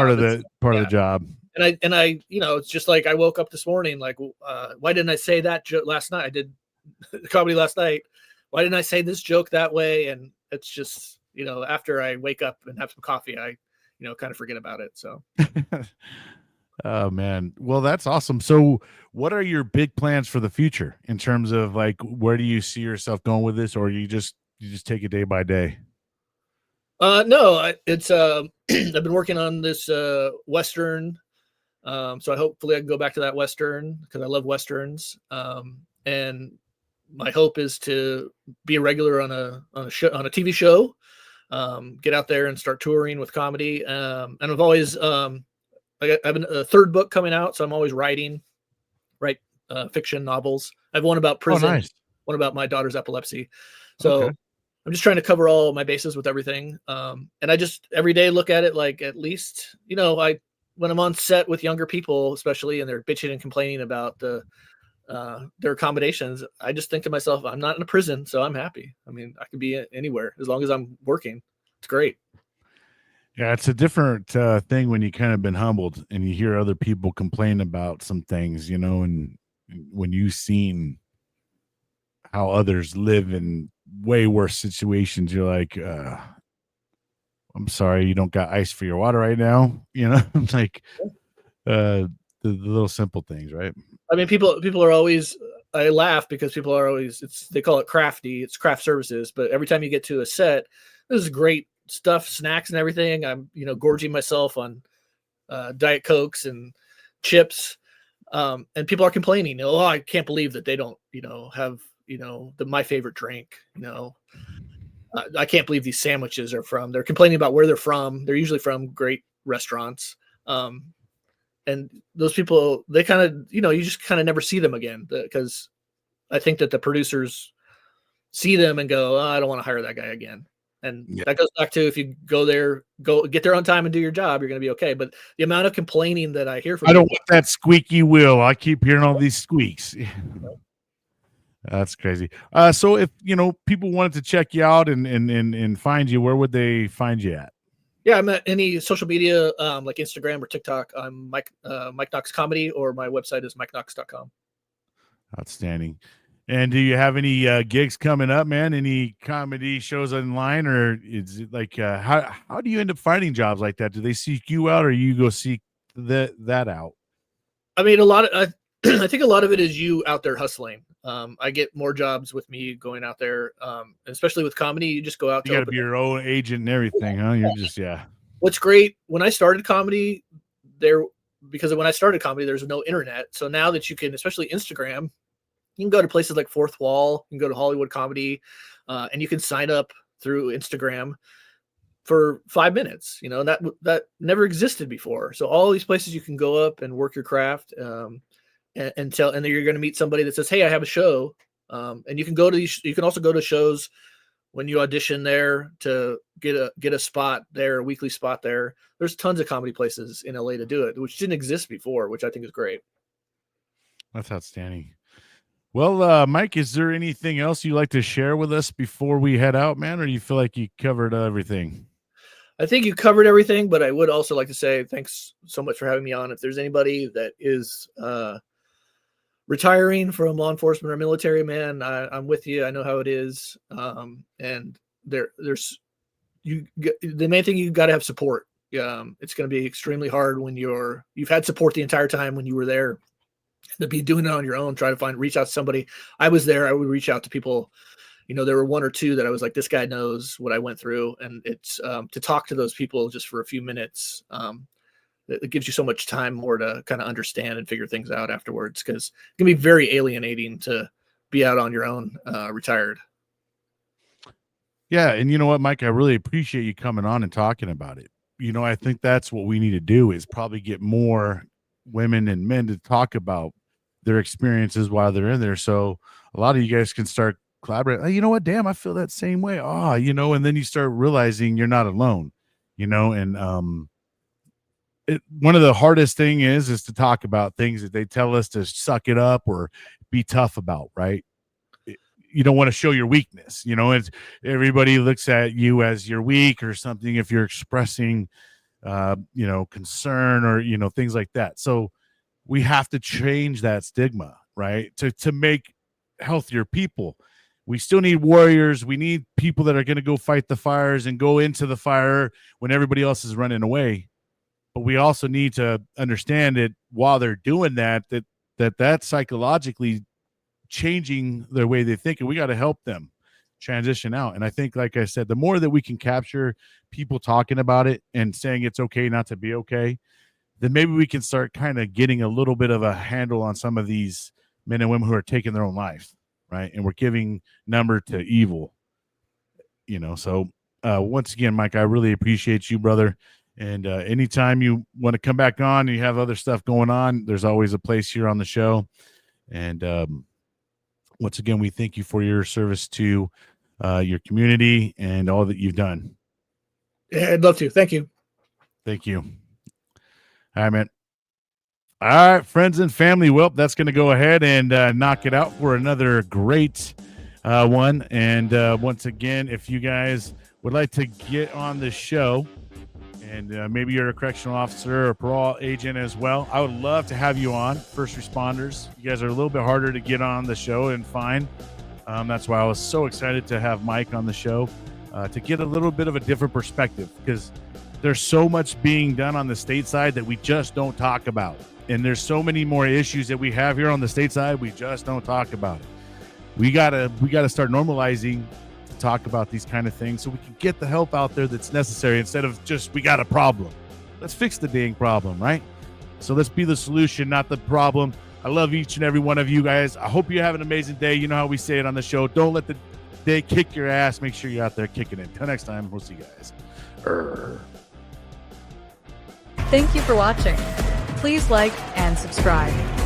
Part of the job. And I, it's just like I woke up this morning, like, why didn't I say that joke last night? I did comedy last night. Why didn't I say this joke that way? And it's just, after I wake up and have some coffee, I, kind of forget about it. So. Oh man. Well, that's awesome. So what are your big plans for the future in terms of like, where do you see yourself going with this, or you just take it day by day? No, it's, I've been working on this Western. So hopefully I can go back to that Western because I love Westerns. And my hope is to be a regular on a show, on a TV show, get out there and start touring with comedy. And I've always, I have a third book coming out, so I'm always write fiction novels. I have one about prison, nice. one about my daughter's epilepsy. So Okay. I'm just trying to cover all my bases with everything. And I just every day look at it like, at least, when I'm on set with younger people, especially, and they're bitching and complaining about their accommodations, I just think to myself, I'm not in a prison, so I'm happy. I mean, I could be anywhere as long as I'm working. It's great. Yeah, it's a different thing when you kind of been humbled and you hear other people complain about some things, and when you've seen how others live in way worse situations, you're like, I'm sorry you don't got ice for your water right now. Like the little simple things, right? I mean, people are always, I laugh because people are always, they call it crafty. It's craft services, but every time you get to a set, this is great stuff, snacks and everything. I'm, gorging myself on Diet Cokes and chips. And people are complaining, oh, I can't believe that they don't, have, my favorite drink, I can't believe these sandwiches are from, they're complaining about where they're from. They're usually from great restaurants. And those people, they kind of, you just kind of never see them again because I think that the producers see them and go, oh, I don't want to hire that guy again. And that goes back to, if you go get there on time and do your job, you're going to be okay. But the amount of complaining that I hear from I don't want that squeaky wheel. I keep hearing all these squeaks. That's crazy. So if people wanted to check you out and find you, where would they find you at? Yeah, I'm at any social media, like Instagram or TikTok. I'm Mike Knox Comedy, or my website is mikeknox.com. Outstanding. And do you have any gigs coming up, man? Any comedy shows online, or is it like how do you end up finding jobs like that? Do they seek you out, or you go seek that out? I mean, I think a lot of it is you out there hustling. I get more jobs with me going out there, especially with comedy. You just go out. You got to be your own agent and everything, huh? You're just What's great when I started comedy, because when I started comedy, there's no internet. So now that you can, especially Instagram, you can go to places like Fourth Wall, you can go to Hollywood Comedy, and you can sign up through Instagram for 5 minutes. That never existed before. So all these places you can go up and work your craft. And then you're going to meet somebody that says, hey, I have a show. And you can you can also go to shows when you audition there to get a spot there, a weekly spot there. There's tons of comedy places in LA to do it, which didn't exist before, which I think is great. That's outstanding. Well, Mike, is there anything else you'd like to share with us before we head out, man? Or do you feel like you covered everything? I think you covered everything, but I would also like to say thanks so much for having me on. If there's anybody that is retiring from law enforcement or military, man, I'm with you. I know how it is. And there's the main thing, you got to have support. It's going to be extremely hard when you've had support the entire time when you were there. To be doing it on your own, try to reach out to somebody. I was there. I would reach out to people. There were one or two that I was like, this guy knows what I went through. And it's to talk to those people just for a few minutes. It gives you so much time more to kind of understand and figure things out afterwards, because it can be very alienating to be out on your own, retired. Yeah. And you know what, Mike, I really appreciate you coming on and talking about it. I think that's what we need to do, is probably get more women and men to talk about their experiences while they're in there. So a lot of you guys can start collaborating. Oh, you know what? Damn, I feel that same way. And then you start realizing you're not alone, and one of the hardest thing is to talk about things that they tell us to suck it up or be tough about, right? You don't want to show your weakness. It's everybody looks at you as you're weak or something if you're expressing concern or things like that. So we have to change that stigma, right? To make healthier people. We still need warriors. We need people that are going to go fight the fires and go into the fire when everybody else is running away. But we also need to understand that while they're doing that psychologically changing their way they think, and we got to help them transition out. And I think, like I said, the more that we can capture people talking about it and saying it's okay not to be okay, then maybe we can start kind of getting a little bit of a handle on some of these men and women who are taking their own life, right? And we're giving number to evil, So once again, Mike, I really appreciate you, brother. And anytime you want to come back on and you have other stuff going on, there's always a place here on the show. And once again, we thank you for your service to your community and all that you've done. Yeah, I'd love to. Thank you. Thank you. All right, man. All right, friends and family. Well, that's going to go ahead and knock it out for another great one. And once again, if you guys would like to get on the show, and maybe you're a correctional officer or parole agent as well, I would love to have you on. First responders, you guys are a little bit harder to get on the show and find. That's why I was so excited to have Mike on the show to get a little bit of a different perspective, because there's so much being done on the state side that we just don't talk about. And there's so many more issues that we have here on the state side, we just don't talk about it. We gotta start normalizing to talk about these kind of things so we can get the help out there that's necessary, instead of just, we got a problem. Let's fix the dang problem, right? So let's be the solution, not the problem. I love each and every one of you guys. I hope you have an amazing day. You know how we say it on the show. Don't let the day kick your ass. Make sure you're out there kicking it. Until next time, we'll see you guys. Thank you for watching. Please like and subscribe.